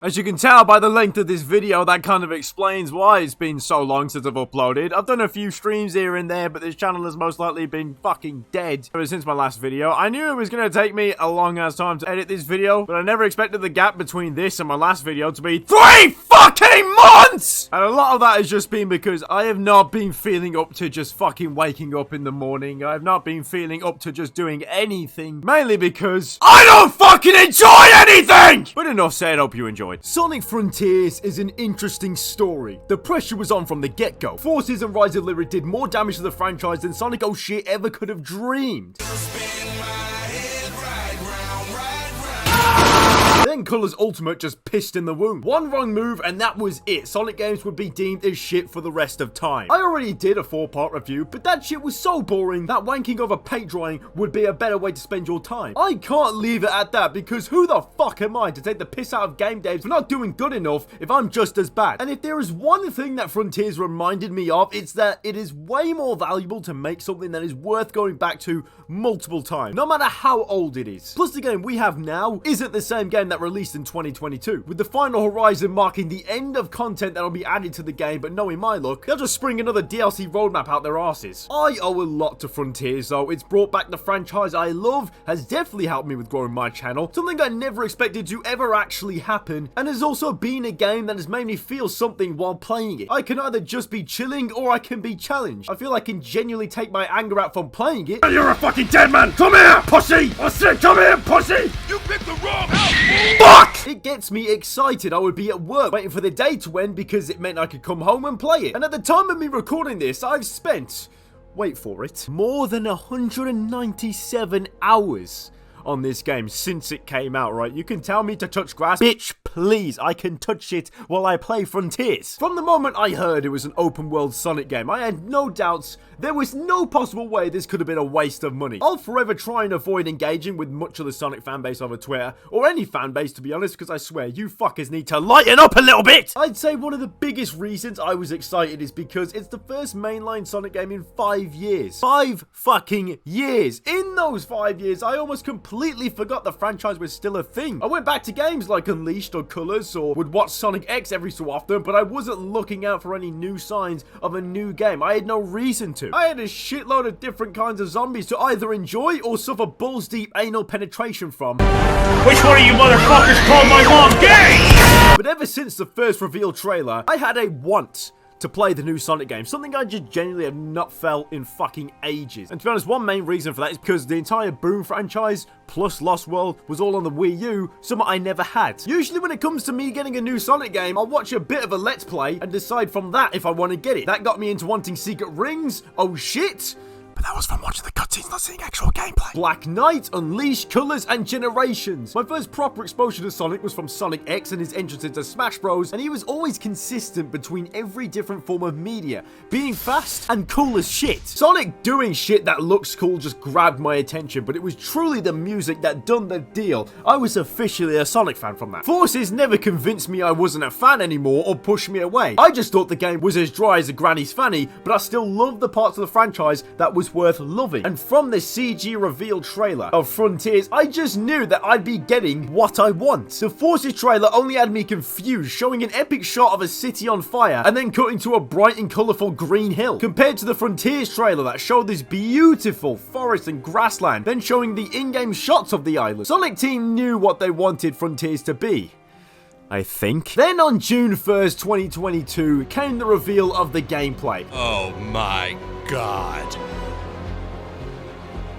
As you can tell by the length of this video, that kind of explains why it's been so long since I've uploaded. I've done a few streams here and there, but this channel has most likely been fucking dead ever since my last video. I knew it was going to take me a long ass time to edit this video, but I never expected the gap between this and my last video to be 3 fucking months! And a lot of that has just been because I have not been feeling up to just fucking waking up in the morning. I have not been feeling up to just doing anything, mainly because I don't fucking enjoy anything! But enough said, hope you enjoyed. Sonic Frontiers is an interesting story. The pressure was on from the get-go. Forces and Rise of Lyric did more damage to the franchise than Sonic oh shit ever could have dreamed. Then Color's Ultimate just pissed in the wound. One wrong move and that was it. Sonic games would be deemed as shit for the rest of time. I already did a 4-part review, but that shit was so boring that wanking over paint drying would be a better way to spend your time. I can't leave it at that because who the fuck am I to take the piss out of game devs for not doing good enough if I'm just as bad? And if there is one thing that Frontiers reminded me of, it's that it is way more valuable to make something that is worth going back to multiple times, no matter how old it is. Plus the game we have now isn't the same game that released in 2022, with the final horizon marking the end of content that'll be added to the game, but knowing my luck, they'll just spring another DLC roadmap out their arses. I owe a lot to Frontiers though. It's brought back the franchise I love, has definitely helped me with growing my channel, something I never expected to ever actually happen, and has also been a game that has made me feel something while playing it. I can either just be chilling or I can be challenged. I feel I can genuinely take my anger out from playing it. You're a fucking dead man! Come here, pussy! I said come here, pussy! You picked the wrong house! Fuck! It gets me excited. I would be at work waiting for the day to end because it meant I could come home and play it. And at the time of me recording this, I've spent, wait for it, more than 197 hours on this game since it came out, right? You can tell me to touch grass. Bitch, please, I can touch it while I play Frontiers. From the moment I heard it was an open world Sonic game, I had no doubts. There was no possible way this could have been a waste of money. I'll forever try and avoid engaging with much of the Sonic fanbase over Twitter, or any fanbase to be honest, because I swear, you fuckers need to lighten up a little bit! I'd say one of the biggest reasons I was excited is because it's the first mainline Sonic game in 5 years. 5 fucking years! In those 5 years, I almost completely forgot the franchise was still a thing. I went back to games like Unleashed or Colors, or would watch Sonic X every so often, but I wasn't looking out for any new signs of a new game. I had no reason to. I had a shitload of different kinds of zombies to either enjoy or suffer balls deep anal penetration from. Which one of you motherfuckers called my mom gay? But ever since the first reveal trailer, I had a want to play the new Sonic game, something I just genuinely have not felt in fucking ages. And to be honest, one main reason for that is because the entire Boom franchise plus Lost World was all on the Wii U, something I never had. Usually when it comes to me getting a new Sonic game, I'll watch a bit of a Let's Play and decide from that if I want to get it. That got me into wanting Secret Rings. Oh shit! But that was from watching the cutscenes, not seeing actual gameplay. Black Knight, Unleashed, Colors, and Generations. My first proper exposure to Sonic was from Sonic X and his entrance into Smash Bros, and he was always consistent between every different form of media, being fast and cool as shit. Sonic doing shit that looks cool just grabbed my attention, but it was truly the music that done the deal. I was officially a Sonic fan from that. Forces never convinced me I wasn't a fan anymore or pushed me away. I just thought the game was as dry as a granny's fanny, but I still loved the parts of the franchise that was worth loving. And from the CG reveal trailer of Frontiers, I just knew that I'd be getting what I want. The Forces trailer only had me confused, showing an epic shot of a city on fire and then cutting to a bright and colourful green hill, compared to the Frontiers trailer that showed this beautiful forest and grassland, then showing the in-game shots of the island. Sonic Team knew what they wanted Frontiers to be, I think. Then on June 1st, 2022, came the reveal of the gameplay. Oh my god.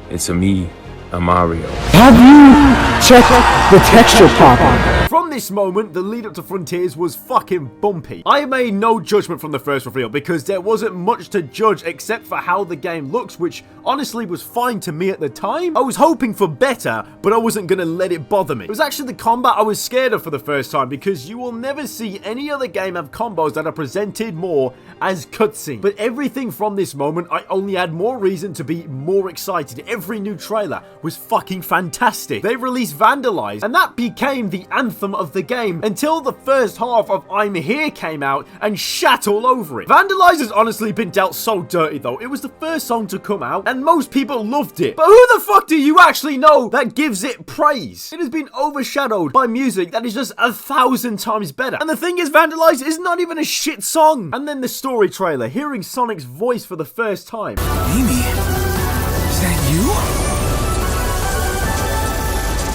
It's me, Mario. Have you checked the texture pop? From this moment, the lead up to Frontiers was fucking bumpy. I made no judgment from the first reveal because there wasn't much to judge except for how the game looks, which honestly was fine to me at the time. I was hoping for better, but I wasn't gonna let it bother me. It was actually the combat I was scared of for the first time, because you will never see any other game have combos that are presented more as cutscenes. But everything from this moment, I only had more reason to be more excited. Every new trailer, was fucking fantastic. They released Vandalize, and that became the anthem of the game until the first half of I'm Here came out and shat all over it. Vandalize has honestly been dealt so dirty though. It was the first song to come out, and most people loved it. But who the fuck do you actually know that gives it praise? It has been overshadowed by music that is just 1,000 times better. And the thing is, Vandalize is not even a shit song. And then the story trailer, hearing Sonic's voice for the first time. Amy, is that you?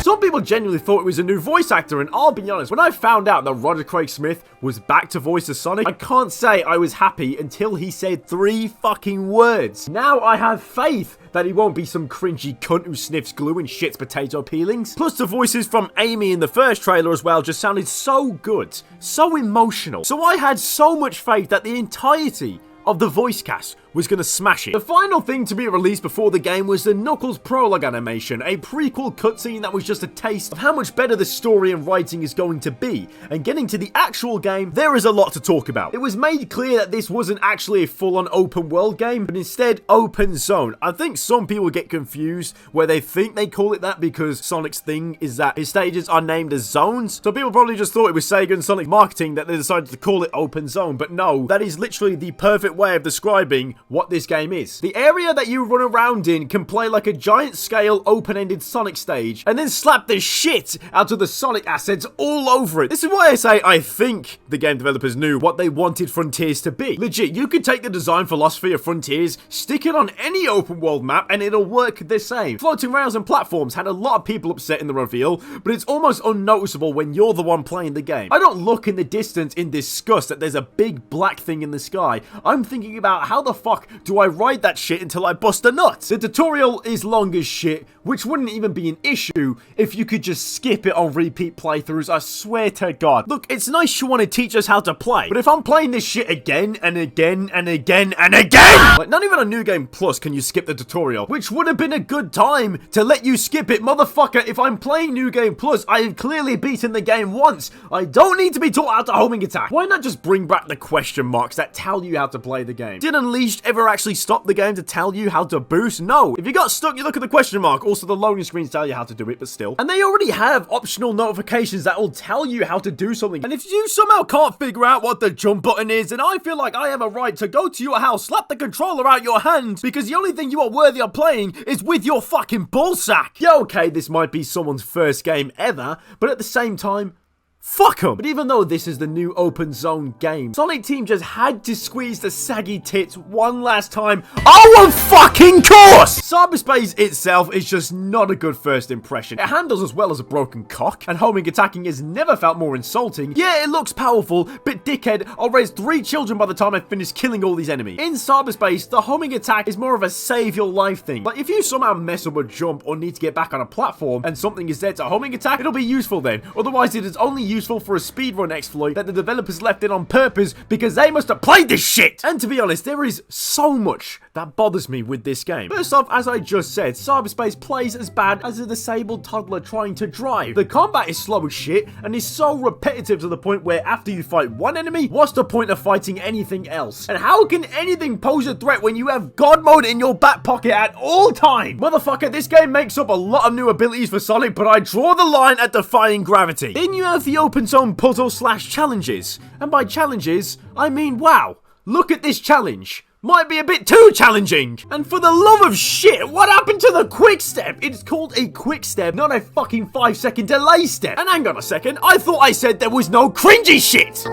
Some people genuinely thought it was a new voice actor, and I'll be honest, when I found out that Roger Craig Smith was back to voice as Sonic, I can't say I was happy until he said 3 fucking words. Now I have faith that he won't be some cringy cunt who sniffs glue and shits potato peelings. Plus the voices from Amy in the first trailer as well just sounded so good, so emotional. So I had so much faith that the entirety of the voice cast was going to smash it. The final thing to be released before the game was the Knuckles prologue animation, a prequel cutscene that was just a taste of how much better the story and writing is going to be. And getting to the actual game, there is a lot to talk about. It was made clear that this wasn't actually a full-on open world game, but instead open zone. I think some people get confused where they think they call it that because Sonic's thing is that his stages are named as zones. So people probably just thought it was Sega and Sonic marketing that they decided to call it open zone, but no, that is literally the perfect way of describing what this game is. The area that you run around in can play like a giant scale open-ended Sonic stage and then slap the shit out of the Sonic assets all over it. This is why I say I think the game developers knew what they wanted Frontiers to be. Legit, you could take the design philosophy of Frontiers, stick it on any open world map and it'll work the same. Floating rails and platforms had a lot of people upset in the reveal, but it's almost unnoticeable when you're the one playing the game. I don't look in the distance in disgust that there's a big black thing in the sky. I'm thinking about how the fuck do I ride that shit until I bust a nut? The tutorial is long as shit, which wouldn't even be an issue if you could just skip it on repeat playthroughs, I swear to God. Look, it's nice you want to teach us how to play, but if I'm playing this shit again and again and again and again, like not even on New Game Plus can you skip the tutorial, which would have been a good time to let you skip it, motherfucker. If I'm playing New Game Plus, I have clearly beaten the game once. I don't need to be taught how to homing attack. Why not just bring back the question marks that tell you how to play the game? Did Unleashed ever actually stop the game to tell you how to boost? No. If you got stuck, you look at the question mark. Also, the loading screens tell you how to do it, but still. And they already have optional notifications that will tell you how to do something. And if you somehow can't figure out what the jump button is, then I feel like I have a right to go to your house, slap the controller out your hand, because the only thing you are worthy of playing is with your fucking ballsack. Yeah, okay, this might be someone's first game ever, but at the same time, fuck 'em! But even though this is the new open zone game, Sonic Team just had to squeeze the saggy tits one last time. Oh, of fucking course! Cyberspace itself is just not a good first impression. It handles as well as a broken cock, and homing attacking has never felt more insulting. Yeah, it looks powerful, but dickhead, I'll raise 3 children by the time I finish killing all these enemies. In cyberspace, the homing attack is more of a save your life thing. Like, if you somehow mess up a jump or need to get back on a platform and something is there to homing attack, it'll be useful then. Otherwise, it is only useful for a speedrun exploit that the developers left in on purpose because they must have played this shit. And to be honest, there is so much that bothers me with this game. First off, as I just said, cyberspace plays as bad as a disabled toddler trying to drive. The combat is slow as shit and is so repetitive to the point where after you fight one enemy, what's the point of fighting anything else? And how can anything pose a threat when you have God mode in your back pocket at all times? Motherfucker, this game makes up a lot of new abilities for Sonic, but I draw the line at defying gravity. Then you have the open zone puzzle / challenges. And by challenges, I mean, wow, look at this challenge. Might be a bit too challenging. And for the love of shit, what happened to the quick step? It's called a quick step, not a fucking 5-second delay step. And hang on a second, I thought I said there was no cringy shit.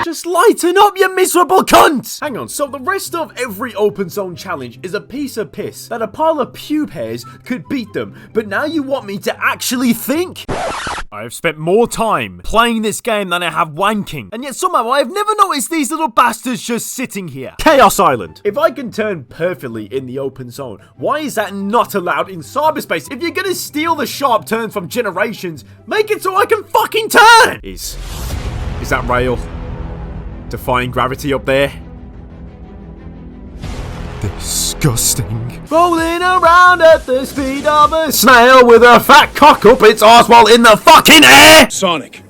Just lighten up, you miserable cunt! Hang on, so the rest of every open zone challenge is a piece of piss that a pile of pube hairs could beat them, but now you want me to actually think? I have spent more time playing this game than I have wanking, and yet somehow I have never noticed these little bastards just sitting here. Chaos Island. If I can turn perfectly in the open zone, why is that not allowed in cyberspace? If you're gonna steal the sharp turns from generations, make it so I can fucking turn! Is that rail defying gravity up there? Disgusting. Rolling around at the speed of a snail with a fat cock up its arse while in the fucking air! Sonic,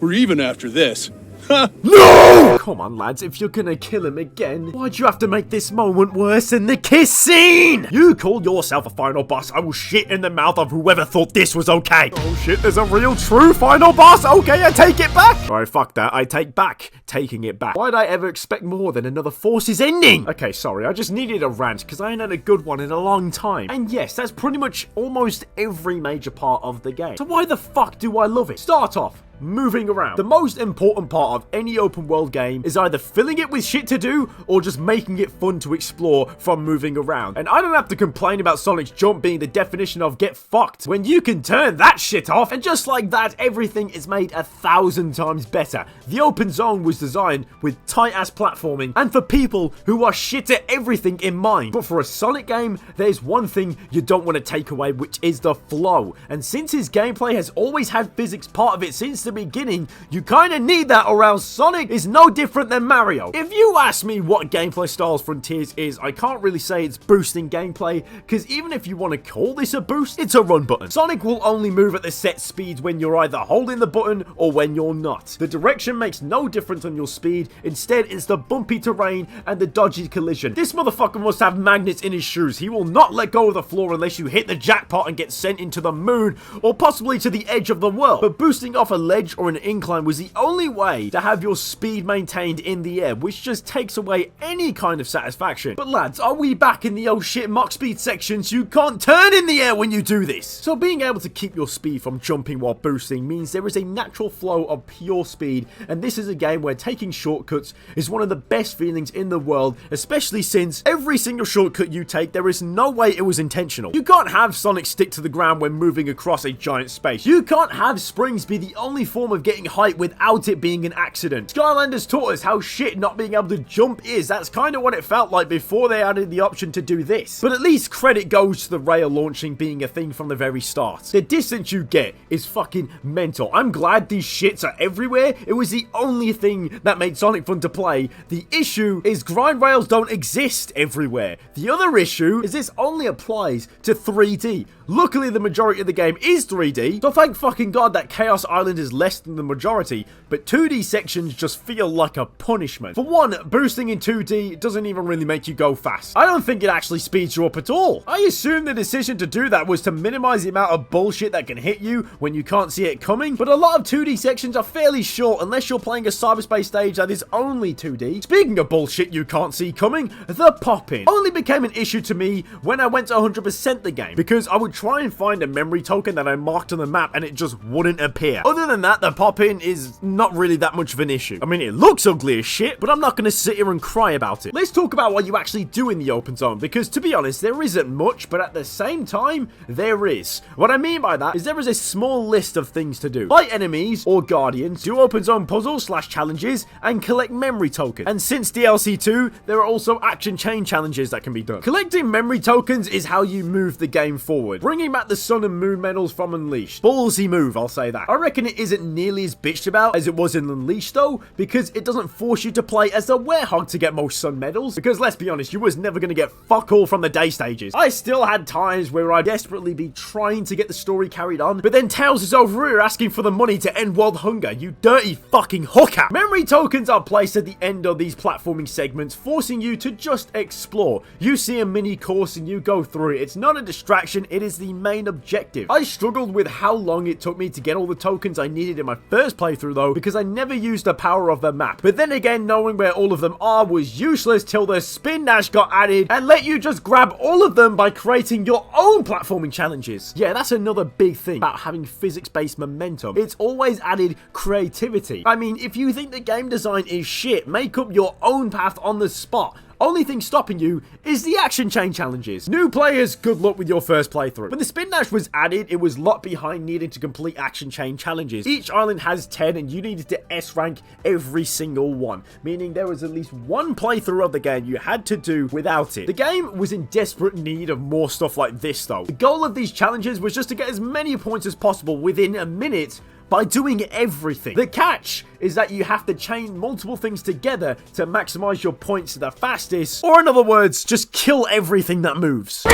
we're even after this. No! Come on, lads, if you're gonna kill him again, why'd you have to make this moment worse than the kiss scene? You call yourself a final boss, I will shit in the mouth of whoever thought this was okay. Oh shit, there's a real true final boss. Okay, I take it back. Alright, fuck that. I take back taking it back. Why'd I ever expect more than another Forces ending? Okay, sorry, I just needed a rant because I ain't had a good one in a long time. And yes, that's pretty much almost every major part of the game. So why the fuck do I love it? Start off. Moving around. The most important part of any open world game is either filling it with shit to do or just making it fun to explore from moving around. And I don't have to complain about Sonic's jump being the definition of get fucked when you can turn that shit off. And just like that, everything is made 1,000 times better. The open zone was designed with tight ass platforming and for people who are shit at everything in mind. But for a Sonic game, there's one thing you don't want to take away, which is the flow. And since his gameplay has always had physics part of it since the beginning, you kind of need that, or else Sonic is no different than Mario. If you ask me what gameplay styles Frontiers is, I can't really say it's boosting gameplay, because even if you want to call this a boost, it's a run button. Sonic will only move at the set speeds when you're either holding the button or when you're not. The direction makes no difference on your speed, instead it's the bumpy terrain and the dodgy collision. This motherfucker must have magnets in his shoes. He will not let go of the floor unless you hit the jackpot and get sent into the moon, or possibly to the edge of the world. But boosting off a ledge or an incline was the only way to have your speed maintained in the air, which just takes away any kind of satisfaction. But lads, are we back in the old shit Mach speed sections? You can't turn in the air when you do this. So being able to keep your speed from jumping while boosting means there is a natural flow of pure speed, and this is a game where taking shortcuts is one of the best feelings in the world, especially since every single shortcut you take, there is no way it was intentional. You can't have Sonic stick to the ground when moving across a giant space. You can't have springs be the only form of getting height without it being an accident. Skylanders taught us how shit not being able to jump is. That's kind of what it felt like before they added the option to do this. But at least credit goes to the rail launching being a thing from the very start. The distance you get is fucking mental. I'm glad these shits are everywhere. It was the only thing that made Sonic fun to play. The issue is grind rails don't exist everywhere. The other issue is this only applies to 3D. Luckily, the majority of the game is 3D, so thank fucking God that Chaos Island is less than the majority, but 2D sections just feel like a punishment. For one, boosting in 2D doesn't even really make you go fast. I don't think it actually speeds you up at all. I assume the decision to do that was to minimize the amount of bullshit that can hit you when you can't see it coming, but a lot of 2D sections are fairly short unless you're playing a cyberspace stage that is only 2D. Speaking of bullshit you can't see coming, the pop-in only became an issue to me when I went to 100% the game, because I would try and find a memory token that I marked on the map and it just wouldn't appear. Other than that, the pop-in is not really that much of an issue. I mean, it looks ugly as shit, but I'm not going to sit here and cry about it. Let's talk about what you actually do in the open zone, because to be honest, there isn't much, but at the same time, there is. What I mean by that is there is a small list of things to do. Fight enemies or guardians, do open zone puzzles / challenges, and collect memory tokens. And since DLC 2, there are also action chain challenges that can be done. Collecting memory tokens is how you move the game forward. Bringing back the Sun and Moon medals from Unleashed. Ballsy move, I'll say that. I reckon it isn't nearly as bitched about as it was in Unleashed though, because it doesn't force you to play as the werehog to get most Sun medals, because let's be honest, you was never going to get fuck all from the day stages. I still had times where I'd desperately be trying to get the story carried on, but then Tails is over here asking for the money to end world hunger, you dirty fucking hooker. Memory tokens are placed at the end of these platforming segments, forcing you to just explore. You see a mini course and you go through it. It's not a distraction, it is the main objective. I struggled with how long it took me to get all the tokens I needed in my first playthrough though, because I never used the power of the map. But then again, knowing where all of them are was useless till the spin dash got added and let you just grab all of them by creating your own platforming challenges. Yeah, that's another big thing about having physics-based momentum. It's always added creativity. I mean, if you think the game design is shit, make up your own path on the spot. Only thing stopping you is the action chain challenges. New players, good luck with your first playthrough. When the spin dash was added, it was locked behind needing to complete action chain challenges. Each island has 10 and you needed to S rank every single one, meaning there was at least one playthrough of the game you had to do without it. The game was in desperate need of more stuff like this though. The goal of these challenges was just to get as many points as possible within a minute by doing everything. The catch is that you have to chain multiple things together to maximize your points the fastest, or in other words, just kill everything that moves. Hey,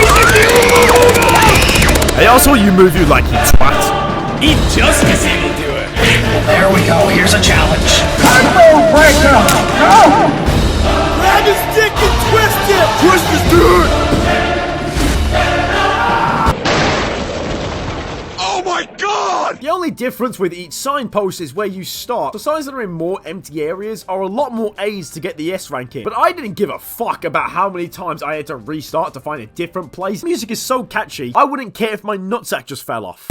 I saw you move, you like, you twat. Eat justice, you do it. Well, there we go. Here's a challenge. difference with each signpost is where you start. So signs that are in more empty areas are a lot more A's to get the S ranking. But I didn't give a fuck about how many times I had to restart to find a different place. Music is so catchy, I wouldn't care if my nutsack just fell off.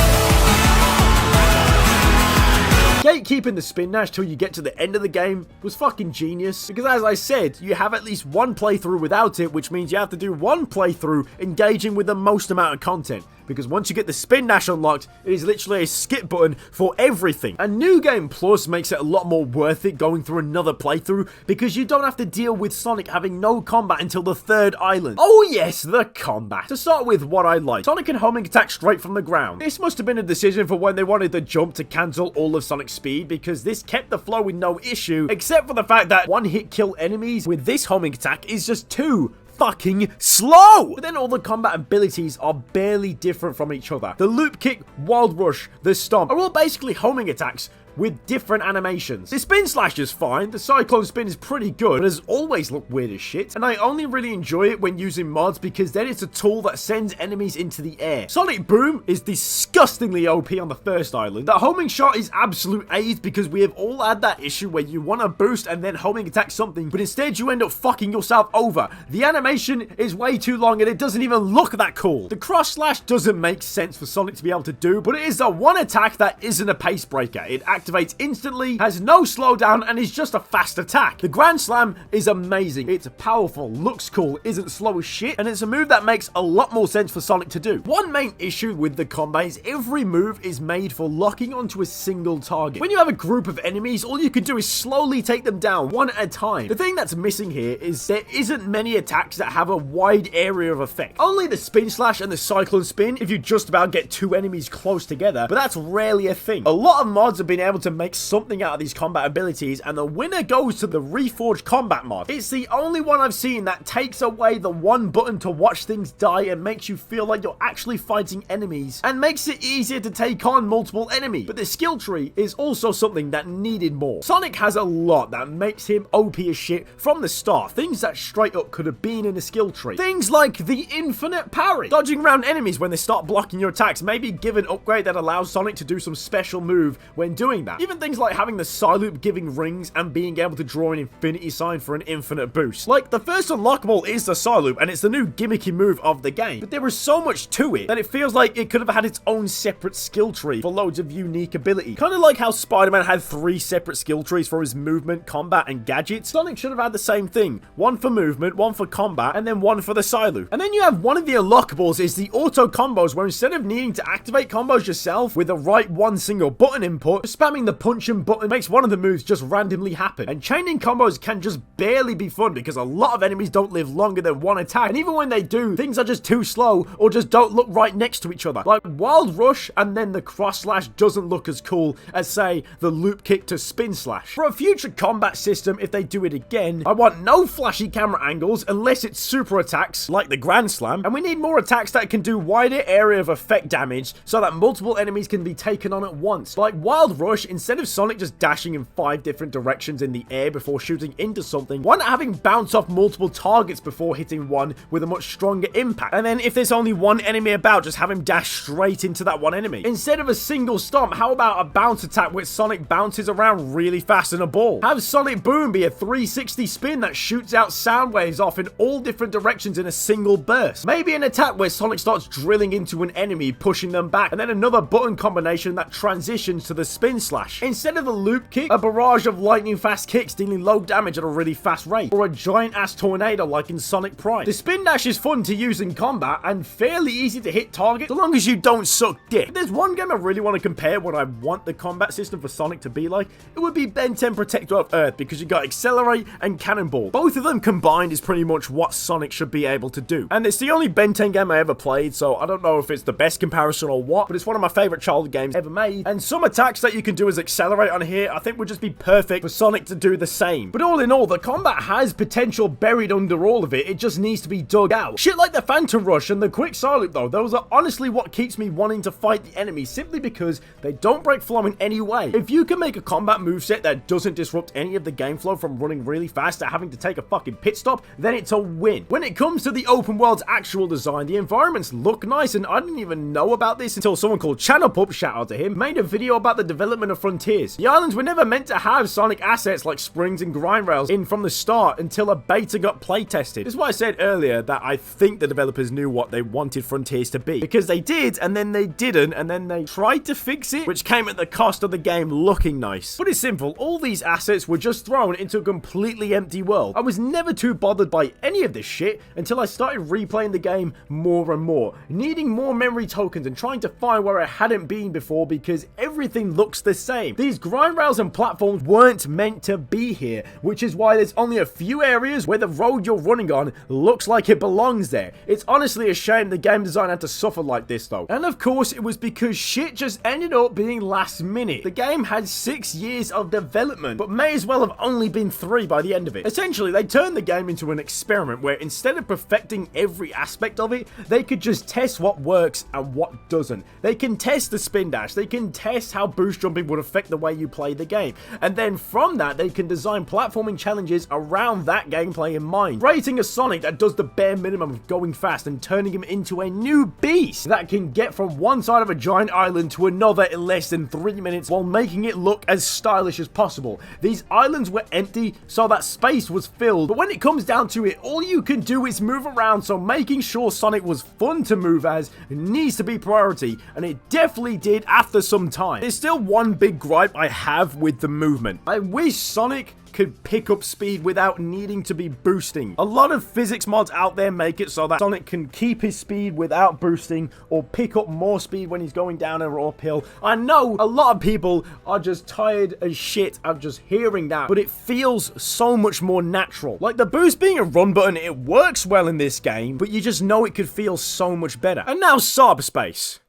Gatekeeping the spin dash till you get to the end of the game was fucking genius, because as I said, you have at least one playthrough without it, which means you have to do one playthrough engaging with the most amount of content. Because once you get the spin dash unlocked, it is literally a skip button for everything. And New Game Plus makes it a lot more worth it going through another playthrough, because you don't have to deal with Sonic having no combat until the 3rd island. Oh yes, the combat. To start with what I like, Sonic can homing attack straight from the ground. This must have been a decision for when they wanted the jump to cancel all of Sonic's speed, because this kept the flow with no issue, except for the fact that one-hit kill enemies with this homing attack is just too fucking slow! But then all the combat abilities are barely different from each other. The loop kick, wild rush, the stomp are all basically homing attacks with different animations. The spin slash is fine, the cyclone spin is pretty good, but has always looked weird as shit, and I only really enjoy it when using mods because then it's a tool that sends enemies into the air. Sonic Boom is disgustingly OP on the 1st island. The homing shot is absolute AIDS because we have all had that issue where you want to boost and then homing attack something, but instead you end up fucking yourself over. The animation is way too long and it doesn't even look that cool. The cross slash doesn't make sense for Sonic to be able to do, but it is the one attack that isn't a pace breaker. It activates instantly, has no slowdown, and is just a fast attack. The Grand Slam is amazing. It's powerful, looks cool, isn't slow as shit, and it's a move that makes a lot more sense for Sonic to do. One main issue with the combat is every move is made for locking onto a single target. When you have a group of enemies, all you can do is slowly take them down one at a time. The thing that's missing here is there isn't many attacks that have a wide area of effect. Only the spin slash and the cyclone spin if you just about get 2 enemies close together, but that's rarely a thing. A lot of mods have been able to make something out of these combat abilities, and the winner goes to the Reforged Combat mod. It's the only one I've seen that takes away the one button to watch things die and makes you feel like you're actually fighting enemies, and makes it easier to take on multiple enemies. But the skill tree is also something that needed more. Sonic has a lot that makes him OP as shit from the start, things that straight up could have been in a skill tree. Things like the infinite parry, dodging around enemies when they start blocking your attacks, maybe give an upgrade that allows Sonic to do some special move when doing that. Even things like having the Psyloop giving rings and being able to draw an infinity sign for an infinite boost. Like, the first unlockable is the Psyloop, and it's the new gimmicky move of the game, but there is so much to it that it feels like it could have had its own separate skill tree for loads of unique ability. Kind of like how Spider-Man had 3 separate skill trees for his movement, combat, and gadgets. Sonic should have had the same thing. One for movement, one for combat, and then one for the Psyloop. And then you have one of the unlockables is the auto combos, where instead of needing to activate combos yourself with the right one single button input, spamming the punch and button makes one of the moves just randomly happen. And chaining combos can just barely be fun because a lot of enemies don't live longer than one attack, and even when they do, things are just too slow or just don't look right next to each other. Like Wild Rush and then the cross slash doesn't look as cool as, say, the loop kick to spin slash. For a future combat system, if they do it again, I want no flashy camera angles unless it's super attacks like the Grand Slam, and we need more attacks that can do wider area of effect damage so that multiple enemies can be taken on at once. Like Wild Rush, instead of Sonic just dashing in 5 different directions in the air before shooting into something, why not having bounce off multiple targets before hitting one with a much stronger impact? And then if there's only one enemy about, just have him dash straight into that one enemy. Instead of a single stomp, how about a bounce attack where Sonic bounces around really fast in a ball? Have Sonic Boom be a 360 spin that shoots out sound waves off in all different directions in a single burst. Maybe an attack where Sonic starts drilling into an enemy, pushing them back, and then another button combination that transitions to the spin slash. Instead of the loop kick, a barrage of lightning fast kicks dealing low damage at a really fast rate, or a giant ass tornado like in Sonic Prime. The spin dash is fun to use in combat and fairly easy to hit target so long as you don't suck dick. If there's one game I really want to compare what I want the combat system for Sonic to be like, it would be Ben 10 Protector of Earth, because you got Accelerate and Cannonball. Both of them combined is pretty much what Sonic should be able to do. And it's the only Ben 10 game I ever played, so I don't know if it's the best comparison or what, but it's one of my favorite childhood games ever made, and some attacks that you can do do is accelerate on here, I think would just be perfect for Sonic to do the same. But all in all, the combat has potential buried under all of it. It just needs to be dug out. Shit like the Phantom Rush and the quick silent though, those are honestly what keeps me wanting to fight the enemy, simply because they don't break flow in any way. If you can make a combat moveset that doesn't disrupt any of the game flow from running really fast to having to take a fucking pit stop, then it's a win. When it comes to the open world's actual design, the environments look nice, and I didn't even know about this until someone called Channel Pup, shout out to him, made a video about the development of Frontiers. The islands were never meant to have Sonic assets like springs and grind rails in from the start until a beta got play tested. That's why I said earlier that I think the developers knew what they wanted Frontiers to be, because they did, and then they didn't, and then they tried to fix it, which came at the cost of the game looking nice. But it's simple, all these assets were just thrown into a completely empty world. I was never too bothered by any of this shit until I started replaying the game more and more, needing more memory tokens and trying to find where I hadn't been before because everything looks the same. These grind rails and platforms weren't meant to be here, which is why there's only a few areas where the road you're running on looks like it belongs there. It's honestly a shame the game design had to suffer like this though. And of course it was because shit just ended up being last minute. The game had 6 years of development, but may as well have only been 3 by the end of it. Essentially, they turned the game into an experiment where instead of perfecting every aspect of it, they could just test what works and what doesn't. They can test the spin dash, they can test how boost jumping would affect the way you play the game, and then from that they can design platforming challenges around that gameplay in mind, creating a Sonic that does the bare minimum of going fast and turning him into a new beast that can get from one side of a giant island to another in less than 3 minutes while making it look as stylish as possible. These islands were empty, so that space was filled, but when it comes down to it, all you can do is move around, so making sure Sonic was fun to move as needs to be priority, and it definitely did after some time. There's still one big gripe I have with the movement. I wish Sonic could pick up speed without needing to be boosting. A lot of physics mods out there make it so that Sonic can keep his speed without boosting or pick up more speed when he's going down an uphill. I know a lot of people are just tired as shit of just hearing that, but it feels so much more natural. Like the boost being a run button, it works well in this game, but you just know it could feel so much better. And now cyberspace.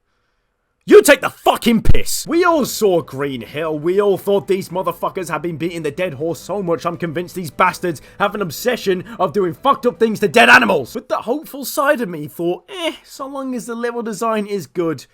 You take the fucking piss! We all saw Green Hill. We all thought these motherfuckers had been beating the dead horse so much I'm convinced these bastards have an obsession of doing fucked up things to dead animals. But the hopeful side of me thought, so long as the level design is good,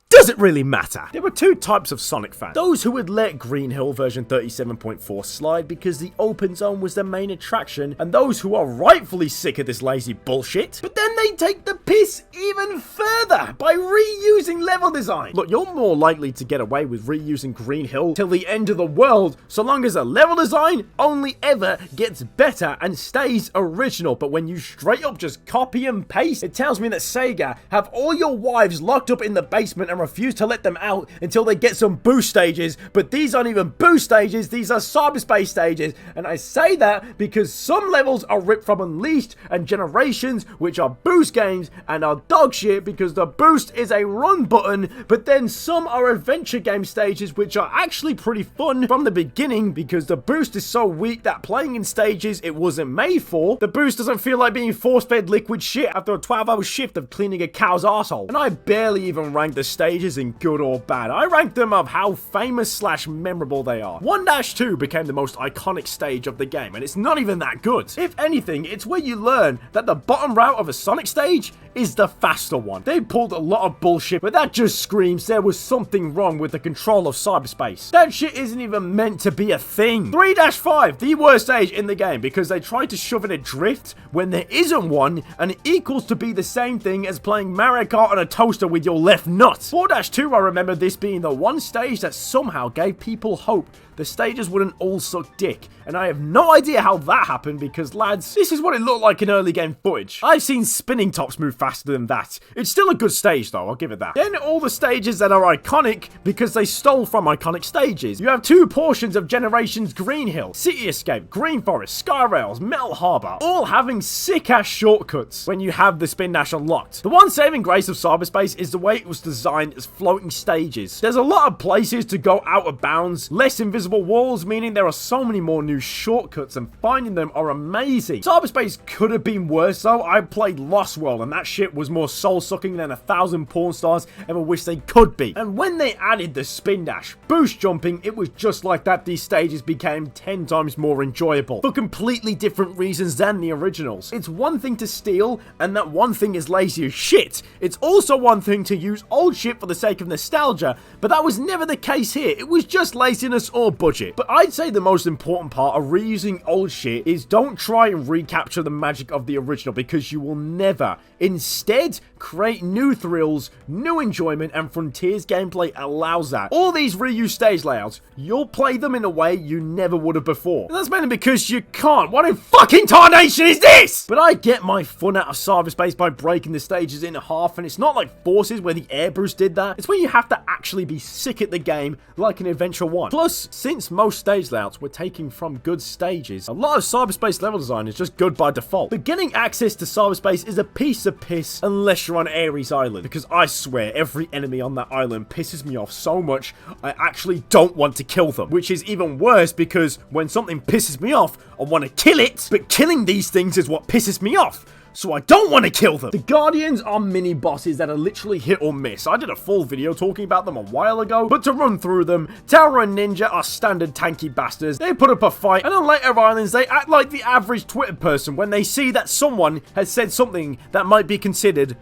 does it really matter? There were 2 types of Sonic fans. Those who would let Green Hill version 37.4 slide because the open zone was the main attraction, and those who are rightfully sick of this lazy bullshit. But then they take the piss even further by reusing level design. Look, you're more likely to get away with reusing Green Hill till the end of the world, so long as the level design only ever gets better and stays original. But when you straight up just copy and paste, it tells me that Sega have all your wives locked up in the basement and refuse to let them out until they get some boost stages. But these aren't even boost stages, these are cyberspace stages. And I say that because some levels are ripped from Unleashed and Generations, which are boost games, and are dog shit because the boost is a run button. But then some are adventure game stages which are actually pretty fun from the beginning because the boost is so weak that playing in stages it wasn't made for, the boost doesn't feel like being force-fed liquid shit after a 12-hour shift of cleaning a cow's arsehole. And I barely even rank the stages in good or bad. I rank them of how famous / memorable they are. 1-2 became the most iconic stage of the game, and it's not even that good. If anything, it's where you learn that the bottom route of a Sonic stage is the faster one. They pulled a lot of bullshit, but that just screams there was something wrong with the control of cyberspace. That shit isn't even meant to be a thing. 3-5, the worst stage in the game because they tried to shove in a drift when there isn't one, and it equals to be the same thing as playing Mario Kart on a toaster with your left nut. 4-2, I remember this being the one stage that somehow gave people hope the stages wouldn't all suck dick, and I have no idea how that happened because, lads, this is what it looked like in early game footage. I've seen spinning tops move faster than that. It's still a good stage though, I'll give it that. Then all the stages that are iconic because they stole from iconic stages. You have 2 portions of Generations Green Hill, City Escape, Green Forest, Sky Rails, Metal Harbor, all having sick ass shortcuts when you have the spin dash unlocked. The one saving grace of cyberspace is the way it was designed as floating stages. There's a lot of places to go out of bounds, less invisible walls, meaning there are so many more new shortcuts and finding them are amazing. Cyberspace could have been worse though. I played Lost World and that shit was more soul-sucking than 1,000 porn stars ever wish they could be. And when they added the spin dash, boost jumping, it was just like that. These stages became 10 times more enjoyable for completely different reasons than the originals. It's one thing to steal, and that one thing is lazy as shit. It's also one thing to use old shit for the sake of nostalgia, but that was never the case here. It was just laziness or budget. But I'd say the most important part of reusing old shit is don't try and recapture the magic of the original, because you will never. Instead, create new thrills, new enjoyment, and Frontiers gameplay allows that. All these reused stage layouts, you'll play them in a way you never would have before. And that's mainly because you can't. What in fucking tarnation is this? But I get my fun out of cyberspace by breaking the stages in half, and it's not like Forces where the air boost did that. It's when you have to actually be sick at the game like an Adventure 1. Plus, since most stage layouts were taken from good stages, a lot of cyberspace level design is just good by default. But getting access to cyberspace is a piece of piss unless you're on Ares Island, because I swear every enemy on that island pisses me off so much I actually don't want to kill them, which is even worse because when something pisses me off I want to kill it, but killing these things is what pisses me off, so I don't want to kill them. The Guardians are mini bosses that are literally hit or miss. I did a full video talking about them a while ago, but to run through them, Terror and Ninja are standard tanky bastards. They put up a fight, and on later islands they act like the average Twitter person when they see that someone has said something that might be considered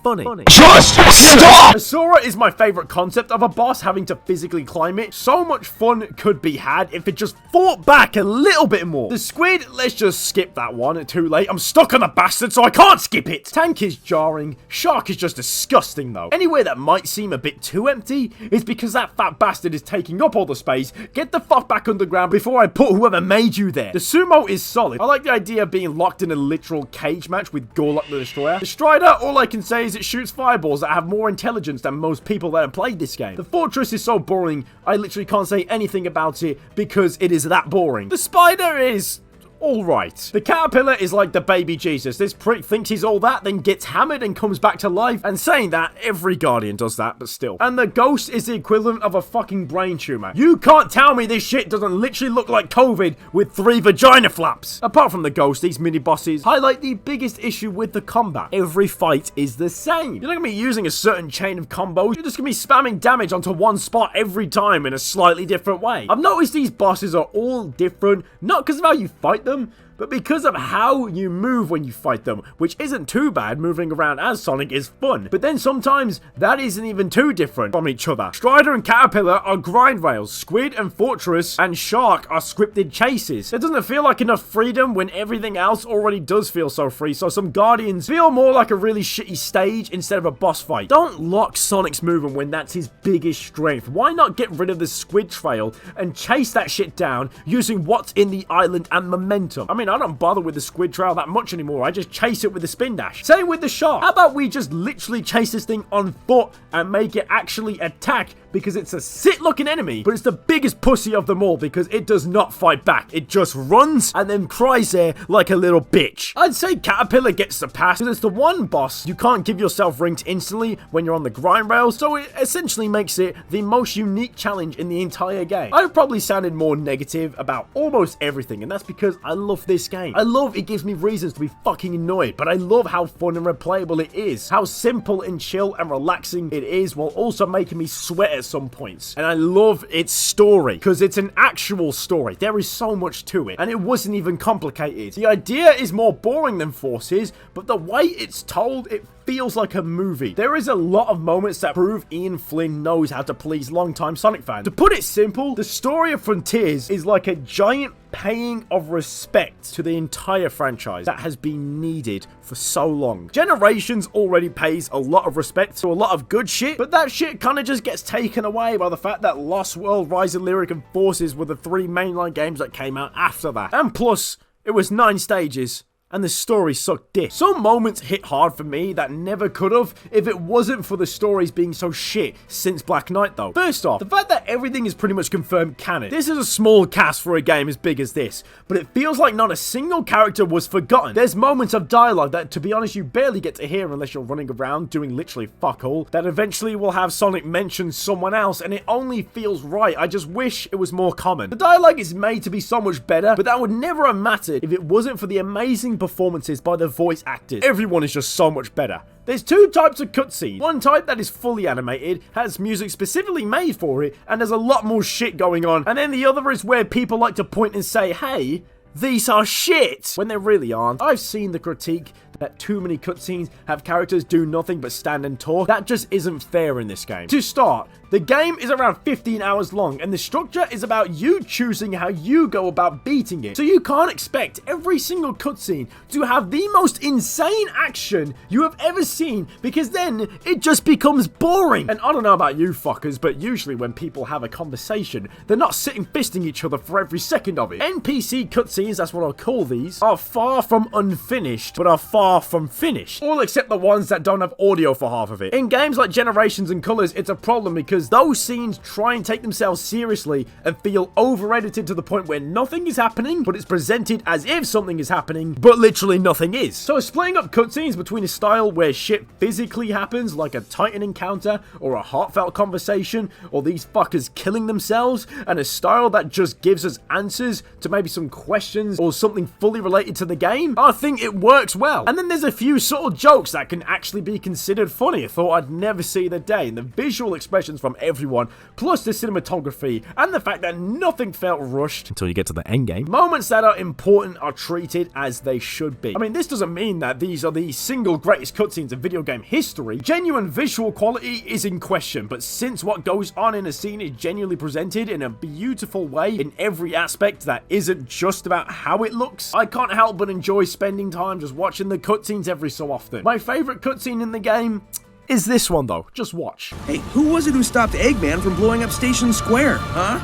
funny. Just stop! Asura is my favorite concept of a boss having to physically climb it. So much fun could be had if it just fought back a little bit more. The squid, let's just skip that one. Too late. I'm stuck on a bastard, so I can't skip it. Tank is jarring. Shark is just disgusting, though. Anywhere that might seem a bit too empty is because that fat bastard is taking up all the space. Get the fuck back underground before I put whoever made you there. The sumo is solid. I like the idea of being locked in a literal cage match with Gorlock the Destroyer. The Strider, all I can say is it shoots fireballs that have more intelligence than most people that have played this game. The Fortress is so boring, I literally can't say anything about it because it is that boring. The Spider is alright. The Caterpillar is like the baby Jesus. This prick thinks he's all that, then gets hammered and comes back to life. And saying that, every Guardian does that, but still. And the Ghost is the equivalent of a fucking brain tumor. You can't tell me this shit doesn't literally look like COVID with 3 vagina flaps. Apart from the Ghost, these mini bosses highlight the biggest issue with the combat. Every fight is the same. You're not gonna be using a certain chain of combos. You're just gonna be spamming damage onto one spot every time in a slightly different way. I've noticed these bosses are all different, not because of how you fight them, but because of how you move when you fight them, which isn't too bad. Moving around as Sonic is fun, but then sometimes that isn't even too different from each other. Strider and Caterpillar are grind rails. Squid and Fortress and Shark are scripted chases. It doesn't feel like enough freedom when everything else already does feel so free, so some Guardians feel more like a really shitty stage instead of a boss fight. Don't lock Sonic's movement when that's his biggest strength. Why not get rid of the squid trail and chase that shit down using what's in the island and momentum? I mean, I don't bother with the squid trail that much anymore. I just chase it with the spin dash. Same with the shark. How about we just literally chase this thing on foot and make it actually attack, because it's a sick-looking enemy, but it's the biggest pussy of them all because it does not fight back. It just runs and then cries there like a little bitch. I'd say Caterpillar gets the pass because it's the one boss you can't give yourself rings instantly when you're on the grind rail, so it essentially makes it the most unique challenge in the entire game. I've probably sounded more negative about almost everything, and that's because I love this game. I love it gives me reasons to be fucking annoyed, but I love how fun and replayable it is. How simple and chill and relaxing it is, while also making me sweat at some points. And I love its story because it's an actual story. There is so much to it, and it wasn't even complicated. The idea is more boring than Forces, but the way it's told, it feels like a movie. There is a lot of moments that prove Ian Flynn knows how to please longtime Sonic fans. To put it simple, the story of Frontiers is like a giant paying of respect to the entire franchise that has been needed for so long. Generations already pays a lot of respect to a lot of good shit, but that shit kind of just gets taken away by the fact that Lost World, Rise of Lyric, and Forces were the 3 mainline games that came out after that. And plus, it was 9 stages. And the story sucked dick. Some moments hit hard for me that never could have if it wasn't for the stories being so shit since Black Knight though. First off, the fact that everything is pretty much confirmed canon. This is a small cast for a game as big as this, but it feels like not a single character was forgotten. There's moments of dialogue that, to be honest, you barely get to hear unless you're running around doing literally fuck all, that eventually will have Sonic mention someone else, and it only feels right. I just wish it was more common. The dialogue is made to be so much better, but that would never have mattered if it wasn't for the amazing performances by the voice actors. Everyone is just so much better. There's two types of cutscenes. One type that is fully animated, has music specifically made for it, and there's a lot more shit going on. And then the other is where people like to point and say, hey, these are shit, when they really aren't. I've seen the critique that too many cutscenes have characters do nothing but stand and talk. That just isn't fair in this game. To start, the game is around 15 hours long, and the structure is about you choosing how you go about beating it. So you can't expect every single cutscene to have the most insane action you have ever seen, because then it just becomes boring. And I don't know about you fuckers, but usually when people have a conversation, they're not sitting fisting each other for every second of it. NPC cutscenes, that's what I'll call these, are far from unfinished, but are far from finished. All except the ones that don't have audio for half of it. In games like Generations and Colors, it's a problem because those scenes try and take themselves seriously and feel over-edited to the point where nothing is happening, but it's presented as if something is happening, but literally nothing is. So splitting up cutscenes between a style where shit physically happens, like a Titan encounter, or a heartfelt conversation, or these fuckers killing themselves, and a style that just gives us answers to maybe some questions or something fully related to the game, I think it works well. And then there's a few subtle jokes that can actually be considered funny. I thought I'd never see the day, and the visual expressions from everyone, plus the cinematography, and the fact that nothing felt rushed until you get to the end game. Moments that are important are treated as they should be. I mean, this doesn't mean that these are the single greatest cutscenes in video game history. Genuine visual quality is in question, but since what goes on in a scene is genuinely presented in a beautiful way in every aspect that isn't just about how it looks, I can't help but enjoy spending time just watching the cutscenes every so often. My favorite cutscene in the game is this one though. Just watch. Hey, who was it who stopped Eggman from blowing up Station Square, huh?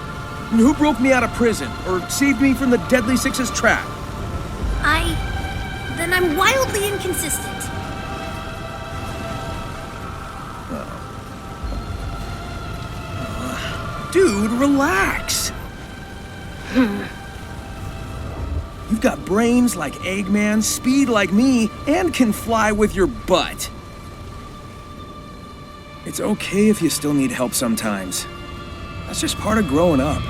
And who broke me out of prison, or saved me from the Deadly Six's trap? Then I'm wildly inconsistent. Dude, relax. You've got brains like Eggman, speed like me, and can fly with your butt. It's okay if you still need help sometimes. That's just part of growing up.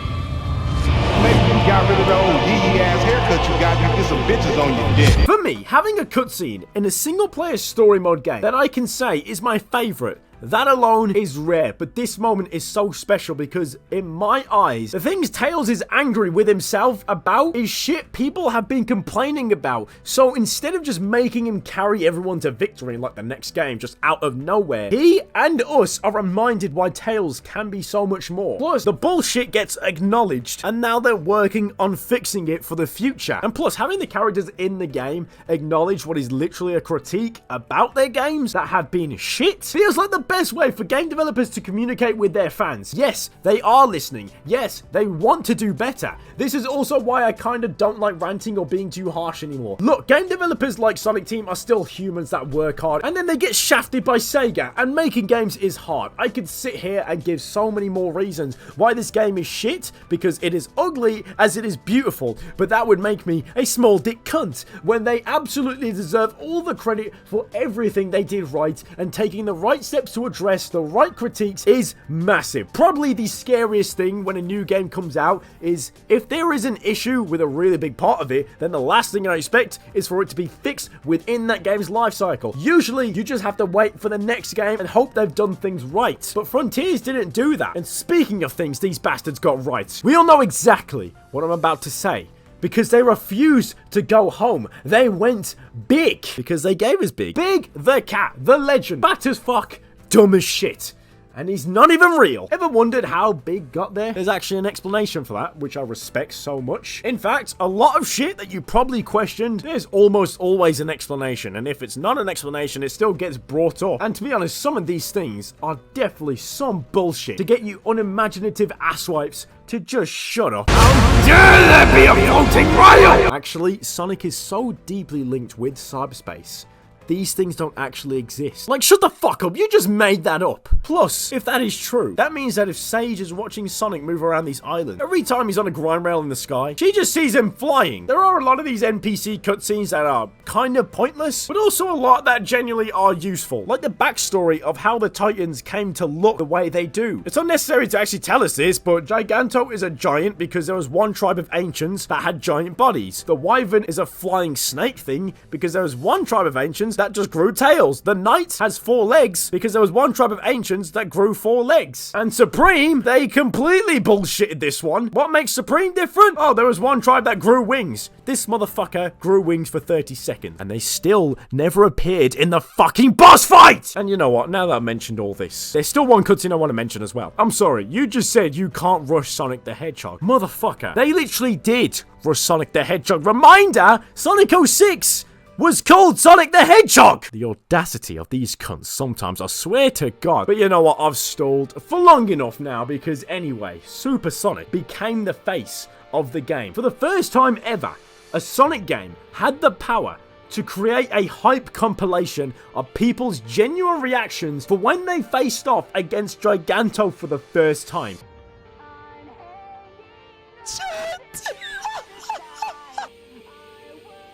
Maybe you got rid of the old yee-ass haircut you got and get some bitches on your dick. For me, having a cutscene in a single-player story mode game that I can say is my favorite, that alone is rare, but this moment is so special because, in my eyes, the things Tails is angry with himself about is shit people have been complaining about. So instead of just making him carry everyone to victory like the next game, just out of nowhere, he and us are reminded why Tails can be so much more. Plus, the bullshit gets acknowledged, and now they're working on fixing it for the future. And plus, having the characters in the game acknowledge what is literally a critique about their games that have been shit feels like the best way for game developers to communicate with their fans. Yes, they are listening. Yes, they want to do better. This is also why I kind of don't like ranting or being too harsh anymore. Look, game developers like Sonic Team are still humans that work hard, and then they get shafted by Sega, and making games is hard. I could sit here and give so many more reasons why this game is shit, because it is ugly as it is beautiful, but that would make me a small dick cunt, when they absolutely deserve all the credit for everything they did right, and taking the right steps to address the right critiques is massive. Probably the scariest thing when a new game comes out is if there is an issue with a really big part of it, then the last thing I expect is for it to be fixed within that game's life cycle. Usually, you just have to wait for the next game and hope they've done things right. But Frontiers didn't do that. And speaking of things these bastards got right, we all know exactly what I'm about to say. Because they refused to go home. They went big. Because they gave us big. Big the cat, the legend, fat as fuck, dumb as shit. And he's not even real. Ever wondered how Big got there? There's actually an explanation for that, which I respect so much. In fact, a lot of shit that you probably questioned, there's almost always an explanation. And if it's not an explanation, it still gets brought up. And to be honest, some of these things are definitely some bullshit to get you unimaginative asswipes to just shut up. How dare there be a floating rail! Actually, Sonic is so deeply linked with cyberspace these things don't actually exist. Like, shut the fuck up, you just made that up. Plus, if that is true, that means that if Sage is watching Sonic move around these islands, every time he's on a grind rail in the sky, she just sees him flying. There are a lot of these NPC cutscenes that are kind of pointless, but also a lot that genuinely are useful. Like the backstory of how the Titans came to look the way they do. It's unnecessary to actually tell us this, but Giganto is a giant because there was one tribe of ancients that had giant bodies. The Wyvern is a flying snake thing because there was one tribe of ancients that just grew tails. The Knight has 4 legs because there was one tribe of ancients that grew 4 legs. And Supreme, they completely bullshitted this one. What makes Supreme different? Oh, there was one tribe that grew wings. This motherfucker grew wings for 30 seconds. And they still never appeared in the fucking boss fight! And you know what? Now that I mentioned all this, there's still one cutscene I want to mention as well. I'm sorry, you just said you can't rush Sonic the Hedgehog. Motherfucker, they literally did rush Sonic the Hedgehog. Reminder, Sonic 06 was called Sonic the Hedgehog! The audacity of these cunts sometimes, I swear to God. But you know what, I've stalled for long enough now because anyway, Super Sonic became the face of the game. For the first time ever, a Sonic game had the power to create a hype compilation of people's genuine reactions for when they faced off against Giganto for the first time.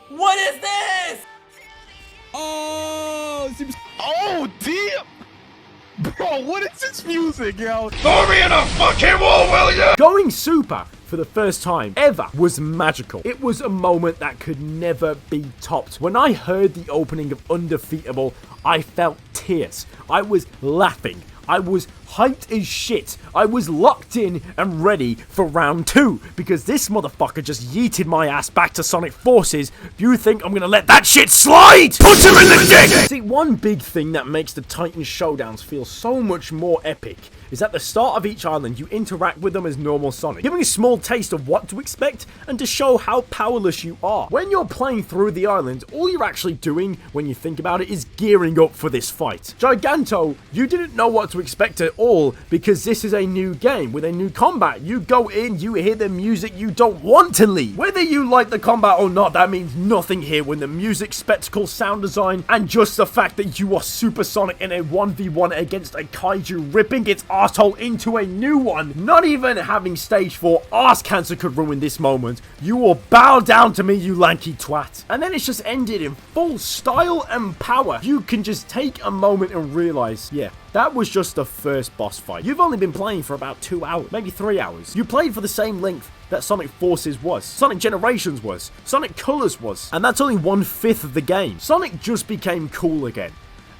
What is this? Oh, damn! Bro, what is this music, yo? Throw me in a fucking wall, will ya? Going super for the first time ever was magical. It was a moment that could never be topped. When I heard the opening of Undefeatable, I felt tears. I was laughing. I was hyped as shit. I was locked in and ready for round 2 because this motherfucker just yeeted my ass back to Sonic Forces. Do you think I'm gonna let that shit slide? Put him in the dick! See, one big thing that makes the Titan showdowns feel so much more epic is at the start of each island you interact with them as normal Sonic, giving a small taste of what to expect and to show how powerless you are. When you're playing through the island, all you're actually doing when you think about it is gearing up for this fight. Giganto, you didn't know what to expect at all because this is a new game with a new combat. You go in, you hear the music, you don't want to leave. Whether you like the combat or not, that means nothing here when the music, spectacle, sound design, and just the fact that you are Super Sonic in a 1v1 against a kaiju ripping its arsehole into a new one. Not even having stage 4 arse cancer could ruin this moment. You will bow down to me, you lanky twat. And then it's just ended in full style and power. You can just take a moment and realize, yeah, that was just the first boss fight. You've only been playing for about 2 hours, maybe 3 hours. You played for the same length that Sonic Forces was, Sonic Generations was, Sonic Colors was, and that's only 1/5 of the game. Sonic just became cool again.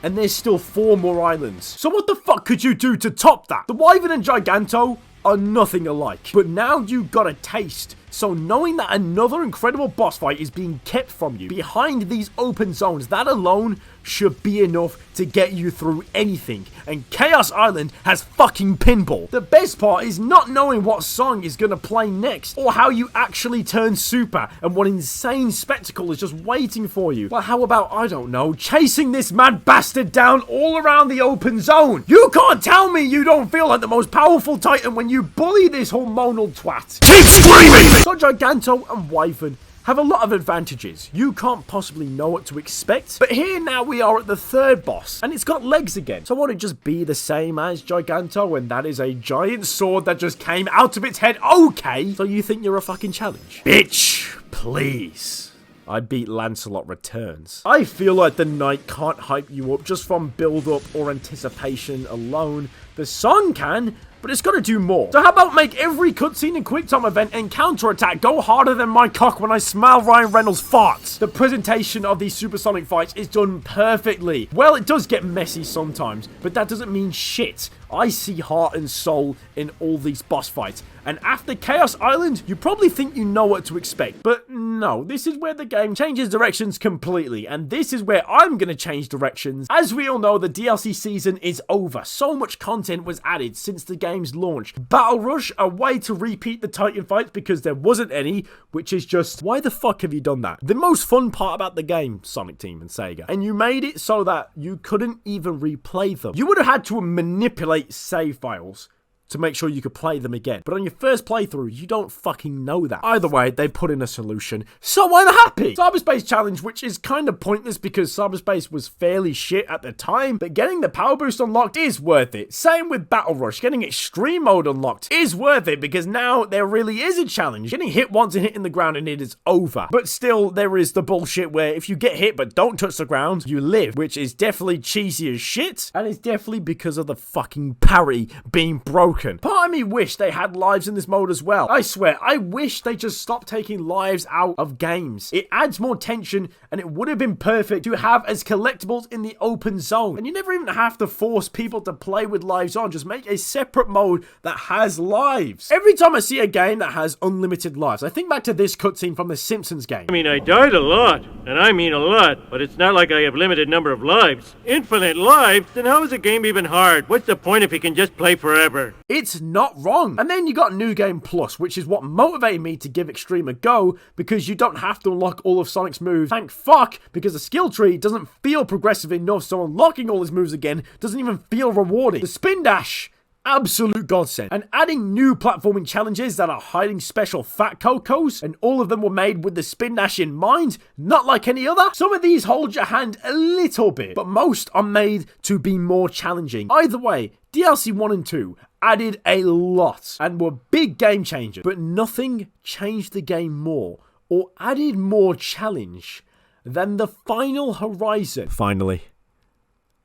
And there's still 4 more islands. So what the fuck could you do to top that? The Wyvern and Giganto are nothing alike. But now you got a taste. So knowing that another incredible boss fight is being kept from you behind these open zones, that alone should be enough to get you through anything. And Chaos Island has fucking pinball. The best part is not knowing what song is gonna play next, or how you actually turn super, and what insane spectacle is just waiting for you. But how about, I don't know, chasing this mad bastard down all around the open zone? You can't tell me you don't feel like the most powerful Titan when you bully this hormonal twat. Keep screaming! So Giganto and Wyvern have a lot of advantages. You can't possibly know what to expect. But here now we are at the 3rd boss, and it's got legs again. So won't it just be the same as Giganto, and that is a giant sword that just came out of its head? Okay, so you think you're a fucking challenge? Bitch, please. I beat Lancelot Returns. I feel like the Knight can't hype you up just from build-up or anticipation alone. The song can, but it's gotta do more. So how about make every cutscene and quick time event and counterattack go harder than my cock when I smell Ryan Reynolds' farts? The presentation of these supersonic fights is done perfectly. Well, it does get messy sometimes, but that doesn't mean shit. I see heart and soul in all these boss fights. And after Chaos Island, you probably think you know what to expect. But no, this is where the game changes directions completely. And this is where I'm going to change directions. As we all know, the DLC season is over. So much content was added since the game's launch. Battle Rush, a way to repeat the Titan fights because there wasn't any, which is just, why the fuck have you done that? The most fun part about the game, Sonic Team and Sega. And you made it so that you couldn't even replay them. You would have had to manipulate save files to make sure you could play them again. But on your first playthrough, you don't fucking know that. Either way, they put in a solution, so I'm happy. Cyberspace challenge, which is kind of pointless because cyberspace was fairly shit at the time, but getting the power boost unlocked is worth it. Same with battle rush. Getting extreme mode unlocked is worth it because now there really is a challenge. Getting hit once and hitting the ground and it is over. But still, there is the bullshit where if you get hit but don't touch the ground, you live, which is definitely cheesy as shit, and it's definitely because of the fucking parry being broken. Part of me wish they had lives in this mode as well. I swear, I wish they just stopped taking lives out of games. It adds more tension, and it would have been perfect to have as collectibles in the open zone. And you never even have to force people to play with lives on. Just make a separate mode that has lives. Every time I see a game that has unlimited lives, I think back to this cutscene from the Simpsons game. I mean, I died a lot, and I mean a lot, but it's not like I have limited number of lives. Infinite lives? Then how is a game even hard? What's the point if you can just play forever? It's not wrong. And then you got New Game Plus, which is what motivated me to give Extreme a go, because you don't have to unlock all of Sonic's moves. Thank fuck, because the skill tree doesn't feel progressive enough, so unlocking all his moves again doesn't even feel rewarding. The spin dash, absolute godsend. And adding new platforming challenges that are hiding special fat cocos, and all of them were made with the spin dash in mind, not like any other. Some of these hold your hand a little bit, but most are made to be more challenging. Either way, DLC 1 and 2 added a lot and were big game changers, but nothing changed the game more or added more challenge than the final horizon. Finally,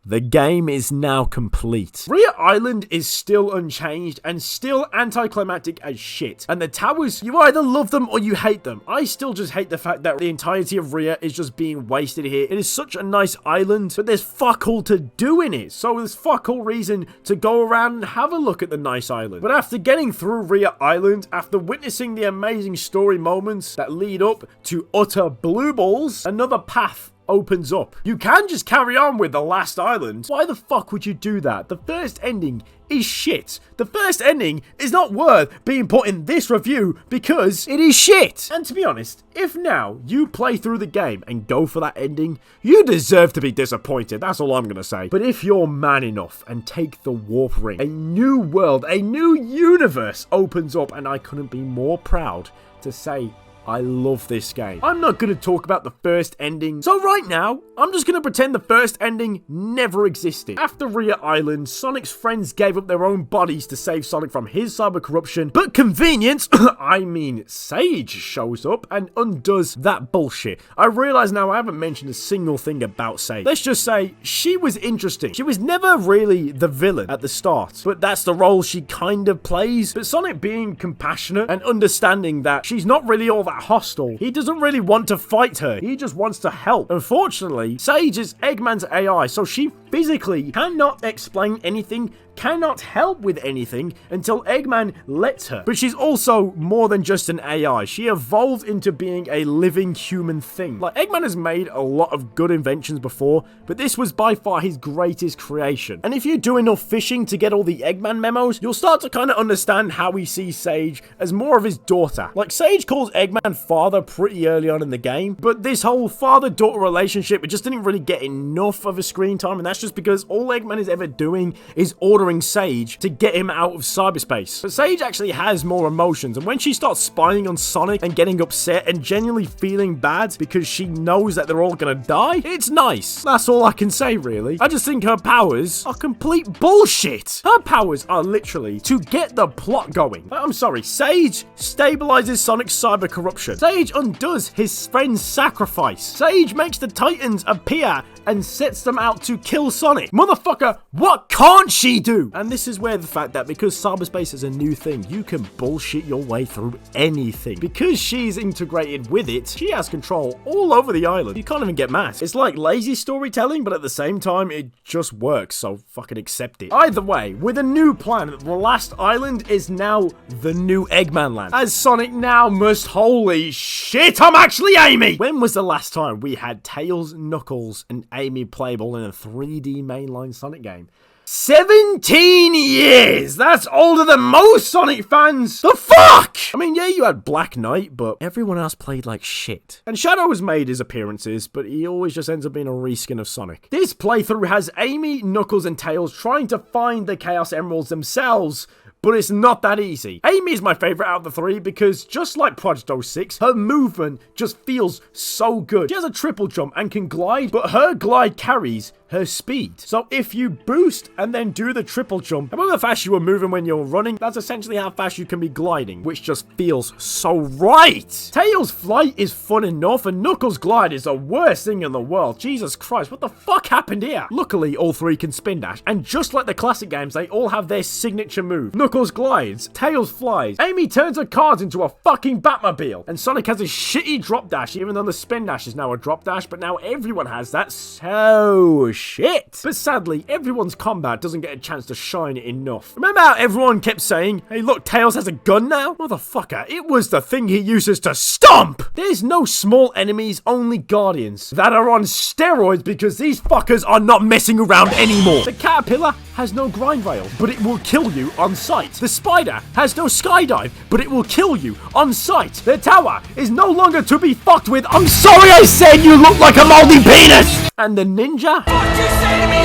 the game is now complete. Rhea Island is still unchanged and still anticlimactic as shit. And the towers, you either love them or you hate them. I still just hate the fact that the entirety of Rhea is just being wasted here. It is such a nice island, but there's fuck all to do in it. So there's fuck all reason to go around and have a look at the nice island. But after getting through Rhea Island, after witnessing the amazing story moments that lead up to utter blue balls, another path opens up. You can just carry on with the last island. Why the fuck would you do that? The first ending is shit. The first ending is not worth being put in this review because it is shit. And to be honest, if now you play through the game and go for that ending, you deserve to be disappointed. That's all I'm gonna say. But if you're man enough and take the warp ring, a new world, a new universe opens up, and I couldn't be more proud to say I love this game. I'm not going to talk about the first ending, so right now, I'm just going to pretend the first ending never existed. After Rhea Island, Sonic's friends gave up their own bodies to save Sonic from his cyber corruption, but convenience, I mean Sage, shows up and undoes that bullshit. I realize now I haven't mentioned a single thing about Sage. Let's just say, she was interesting. She was never really the villain at the start, but that's the role she kind of plays. But Sonic being compassionate and understanding that she's not really all that hostile. He doesn't really want to fight her. He just wants to help. Unfortunately, Sage is Eggman's AI, so she physically cannot explain anything, cannot help with anything until Eggman lets her. But she's also more than just an AI. She evolved into being a living human thing. Like, Eggman has made a lot of good inventions before, but this was by far his greatest creation. And if you do enough fishing to get all the Eggman memos, you'll start to kind of understand how he sees Sage as more of his daughter. Like, Sage calls Eggman father pretty early on in the game, but this whole father-daughter relationship, it just didn't really get enough of a screen time, and that's just because all Eggman is ever doing is ordering Sage to get him out of cyberspace. But Sage actually has more emotions, and when she starts spying on Sonic and getting upset and genuinely feeling bad because she knows that they're all gonna die, it's nice. That's all I can say, really. I just think her powers are complete bullshit. Her powers are literally to get the plot going. I'm sorry, Sage stabilizes Sonic's cyber corruption. Sage undoes his friend's sacrifice. Sage makes the Titans appear and sets them out to kill Sonic. Motherfucker, what can't she do? And this is where the fact that because cyberspace is a new thing, you can bullshit your way through anything. Because she's integrated with it, she has control all over the island. You can't even get mad. It's like lazy storytelling, but at the same time, it just works, so fucking accept it. Either way, with a new plan, the last island is now the new Eggman land. As Sonic now must, holy shit, I'm actually Amy! When was the last time we had Tails, Knuckles, and Amy playable in a 3D mainline Sonic game? 17 years! That's older than most Sonic fans! The fuck? I mean, yeah, you had Black Knight, but everyone else played like shit. And Shadow has made his appearances, but he always just ends up being a reskin of Sonic. This playthrough has Amy, Knuckles, and Tails trying to find the Chaos Emeralds themselves, but it's not that easy. Amy is my favorite out of the three because just like Project 06, her movement just feels so good. She has a triple jump and can glide, but her glide carries her speed. So if you boost and then do the triple jump, however fast you were moving when you're running, that's essentially how fast you can be gliding, which just feels so right. Tails' flight is fun enough, and Knuckles' glide is the worst thing in the world. Jesus Christ, what the fuck happened here? Luckily, all three can spin dash, and just like the classic games, they all have their signature move. Knuckles glides, Tails flies, Amy turns her cards into a fucking Batmobile, and Sonic has a shitty drop dash, even though the spin dash is now a drop dash, but now everyone has that, so shit. But sadly, everyone's combat doesn't get a chance to shine enough. Remember how everyone kept saying, hey look, Tails has a gun now? Motherfucker, it was the thing he uses to stomp! There's no small enemies, only guardians that are on steroids because these fuckers are not messing around anymore. The caterpillar has no grind rail, but it will kill you on sight. The spider has no skydive, but it will kill you on sight. The tower is no longer to be fucked with. I'm sorry I said you look like a moldy penis! And the ninja?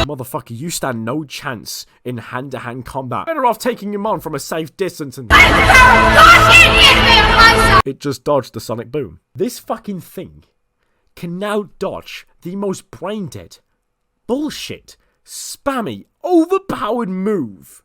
Motherfucker, you stand no chance in hand-to-hand combat. Better off taking him on from a safe distance and... It just dodged the sonic boom. This fucking thing can now dodge the most brain-dead, bullshit, spammy, overpowered move.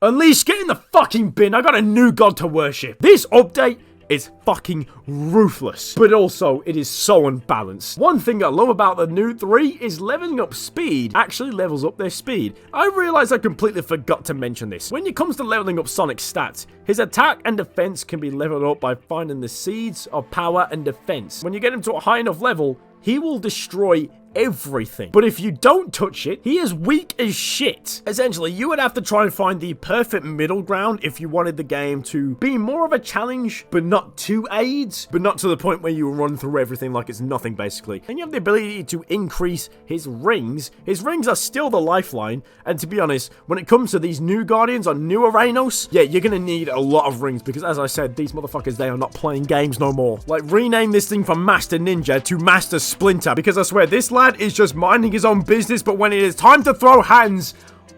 Unleash, get in the fucking bin. I got a new god to worship. This update is fucking ruthless, but also it is so unbalanced. One thing I love about the new 3 is leveling up speed actually levels up their speed. I realize I completely forgot to mention this. When it comes to leveling up Sonic's stats, his attack and defense can be leveled up by finding the seeds of power and defense. When you get him to a high enough level, he will destroy everything. But if you don't touch it, he is weak as shit. Essentially, you would have to try and find the perfect middle ground if you wanted the game to be more of a challenge, but not too AIDS, but not to the point where you run through everything like it's nothing, basically. And you have the ability to increase his rings. His rings are still the lifeline, and to be honest, when it comes to these new Guardians on new Arenos, yeah, you're gonna need a lot of rings, because as I said, these motherfuckers, they are not playing games no more. Like, rename this thing from Master Ninja to Master Splinter, because I swear, this lad is just minding his own business, but when it is time to throw hands,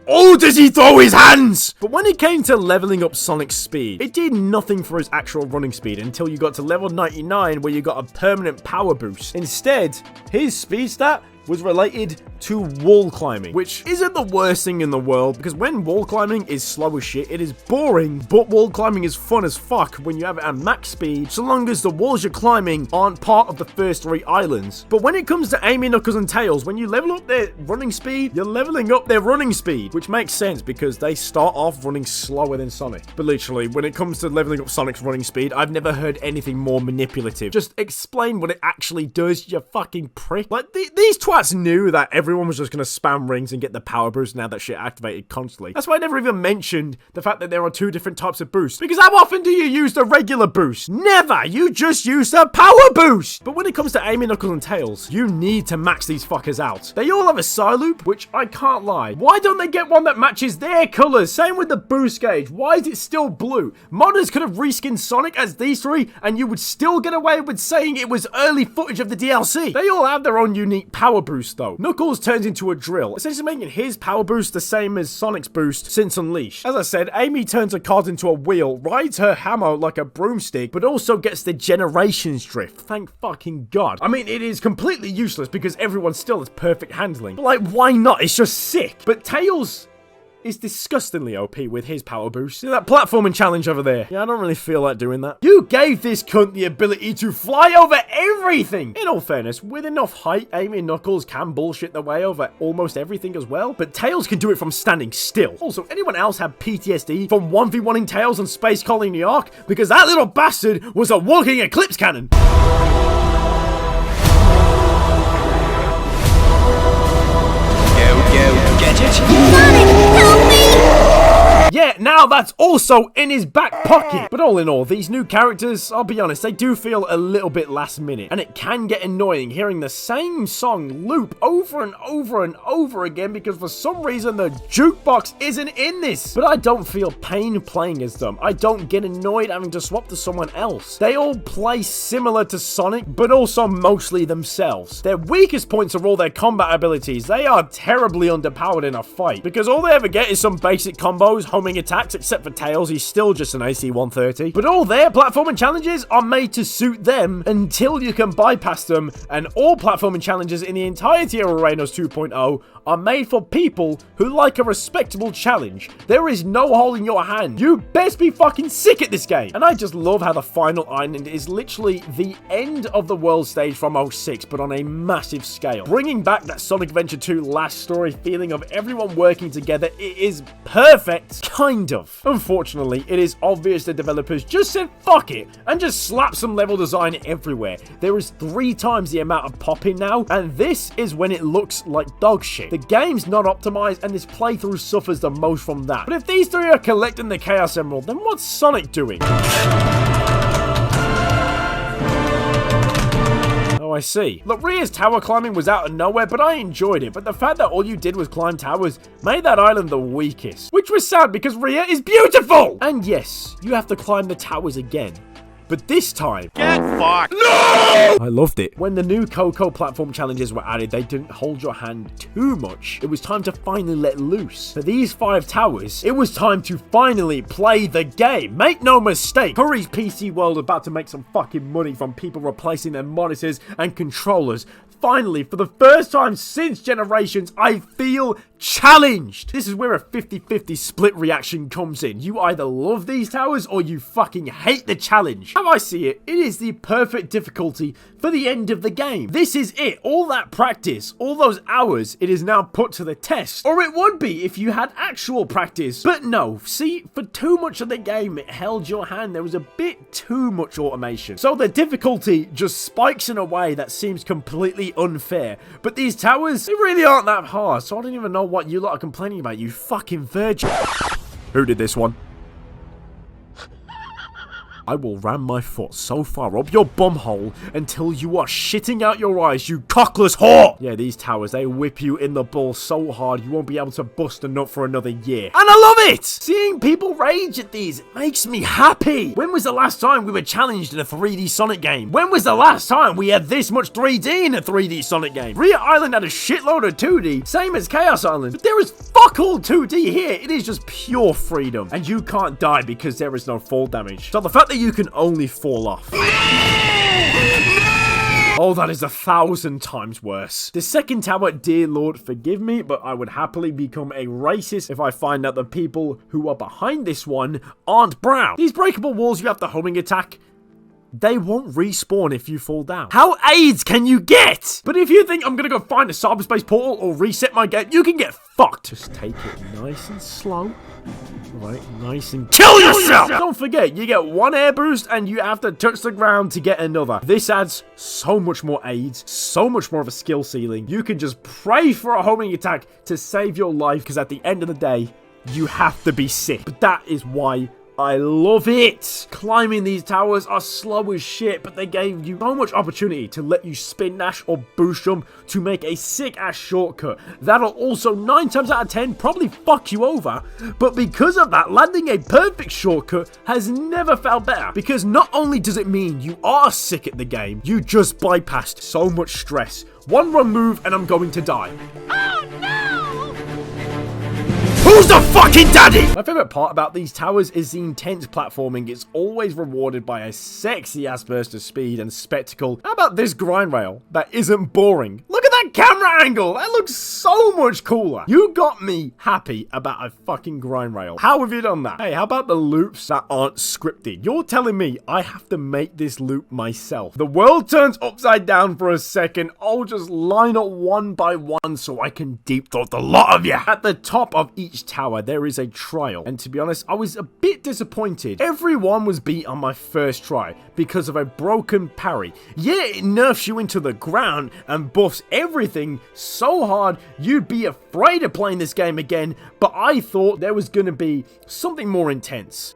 oh, does he throw his hands! But when it came to leveling up Sonic's speed, it did nothing for his actual running speed until you got to level 99 where you got a permanent power boost. Instead, his speed stat was related to wall climbing, which isn't the worst thing in the world, because when wall climbing is slow as shit, it is boring, but wall climbing is fun as fuck when you have it at max speed, so long as the walls you're climbing aren't part of the first 3 islands. But when it comes to Amy, Knuckles, and Tails, when you level up their running speed, you're leveling up their running speed, which makes sense because they start off running slower than Sonic. But literally, when it comes to leveling up Sonic's running speed, I've never heard anything more manipulative. Just explain what it actually does, you fucking prick. Like, these twats knew that everyone was just gonna spam rings and get the power boost now that shit activated constantly. That's why I never even mentioned the fact that there are 2 different types of boosts. Because how often do you use the regular boost? Never! You just use the power boost! But when it comes to Amy, Knuckles, and Tails, you need to max these fuckers out. They all have a side loop, which I can't lie. Why don't they get one that matches their colors? Same with the boost gauge. Why is it still blue? Modders could have reskinned Sonic as these 3, and you would still get away with saying it was early footage of the DLC. They all have their own unique power boost, though. Knuckles turns into a drill, essentially making his power boost the same as Sonic's boost since Unleashed. As I said, Amy turns her cards into a wheel, rides her hammer like a broomstick, but also gets the Generations drift. Thank fucking God. I mean, it is completely useless because everyone still has perfect handling. But like, why not? It's just sick. But Tails is disgustingly OP with his power boost. See that platforming challenge over there? Yeah, I don't really feel like doing that. You gave this cunt the ability to fly over everything! In all fairness, with enough height, Amy and Knuckles can bullshit their way over almost everything as well, but Tails can do it from standing still. Also, anyone else have PTSD from 1v1ing Tails on Space Colony New York? Because that little bastard was a walking eclipse cannon! Yeah, now that's also in his back pocket. But all in all, these new characters, I'll be honest, they do feel a little bit last minute. And it can get annoying hearing the same song loop over and over and over again because for some reason the jukebox isn't in this. But I don't feel pain playing as them. I don't get annoyed having to swap to someone else. They all play similar to Sonic, but also mostly themselves. Their weakest points are all their combat abilities. They are terribly underpowered in a fight because all they ever get is some basic combos, homing attacks, except for Tails, he's still just an AC-130. But all their platforming challenges are made to suit them until you can bypass them, and all platforming challenges in the entirety of Arenas 2.0 are made for people who like a respectable challenge. There is no holding your hand. You best be fucking sick at this game. And I just love how the final island is literally the end of the world stage from 06, but on a massive scale. Bringing back that Sonic Adventure 2 last story feeling of everyone working together, it is perfect. Kind of. Unfortunately, it is obvious the developers just said fuck it and just slapped some level design everywhere. There is 3 times the amount of popping now, and this is when it looks like dog shit. The game's not optimized, and this playthrough suffers the most from that. But if these 3 are collecting the Chaos Emerald, then what's Sonic doing? Oh, I see. Look, Ria's tower climbing was out of nowhere, but I enjoyed it. But the fact that all you did was climb towers made that island the weakest. Which was sad because Ria is beautiful! And yes, you have to climb the towers again. But this time, Get fucked! No! I loved it. When the new Coco platform challenges were added, they didn't hold your hand too much. It was time to finally let loose. For these 5 towers, it was time to finally play the game. Make no mistake, Hurry's PC world about to make some fucking money from people replacing their monitors and controllers. Finally, for the first time since generations, I feel challenged. This is where a 50-50 split reaction comes in. You either love these towers or you fucking hate the challenge. How I see it, it is the perfect difficulty for the end of the game. This is it. All that practice, all those hours, it is now put to the test. Or it would be if you had actual practice. But no, see, for too much of the game, it held your hand. There was a bit too much automation. So the difficulty just spikes in a way that seems completely unfair. But these towers, they really aren't that hard. So I don't even know what you lot are complaining about, you fucking virgin. Who did this one? I will ram my foot so far up your bumhole until you are shitting out your eyes, you cockless whore! Yeah, these towers, they whip you in the balls so hard you won't be able to bust a nut for another year. And I love it! Seeing people rage at these, it makes me happy! When was the last time we were challenged in a 3D Sonic game? When was the last time we had this much 3D in a 3D Sonic game? Ria Island had a shitload of 2D, same as Chaos Island, but there is fuck all 2D here. It is just pure freedom. And you can't die because there is no fall damage. So the fact that you can only fall off. Oh, that is 1,000 times worse. The second tower, dear Lord, forgive me, but I would happily become a racist if I find out the people who are behind this one aren't brown. These breakable walls you have to homing attack, they won't respawn if you fall down. How AIDS can you get? But if you think I'm gonna go find a cyberspace portal or reset my game, you can get fucked. Just take it nice and slow. Right, nice and kill yourself! Don't forget, you get 1 air boost and you have to touch the ground to get another. This adds so much more aids, so much more of a skill ceiling. You can just pray for a homing attack to save your life, because at the end of the day, you have to be sick. But that is why I love it. Climbing these towers are slow as shit, but they gave you so much opportunity to let you spin dash or boost jump to make a sick ass shortcut. That'll also 9 times out of 10 probably fuck you over, but because of that, landing a perfect shortcut has never felt better, because not only does it mean you are sick at the game, you just bypassed so much stress. 1 wrong move and I'm going to die. Oh no! Who's the fucking daddy? My favorite part about these towers is the intense platforming. It's always rewarded by a sexy ass burst of speed and spectacle. How about this grind rail that isn't boring? Look at that camera angle. That looks so much cooler. You got me happy about a fucking grind rail. How have you done that? Hey, how about the loops that aren't scripted? You're telling me I have to make this loop myself. The world turns upside down for a second. I'll just line up 1 by 1 so I can deep throat the lot of you. At the top of each tower there is a trial, and to be honest, I was a bit disappointed. Everyone was beat on my first try because of a broken parry. Yeah, it nerfs you into the ground and buffs everything so hard you'd be afraid of playing this game again, but I thought there was gonna be something more intense.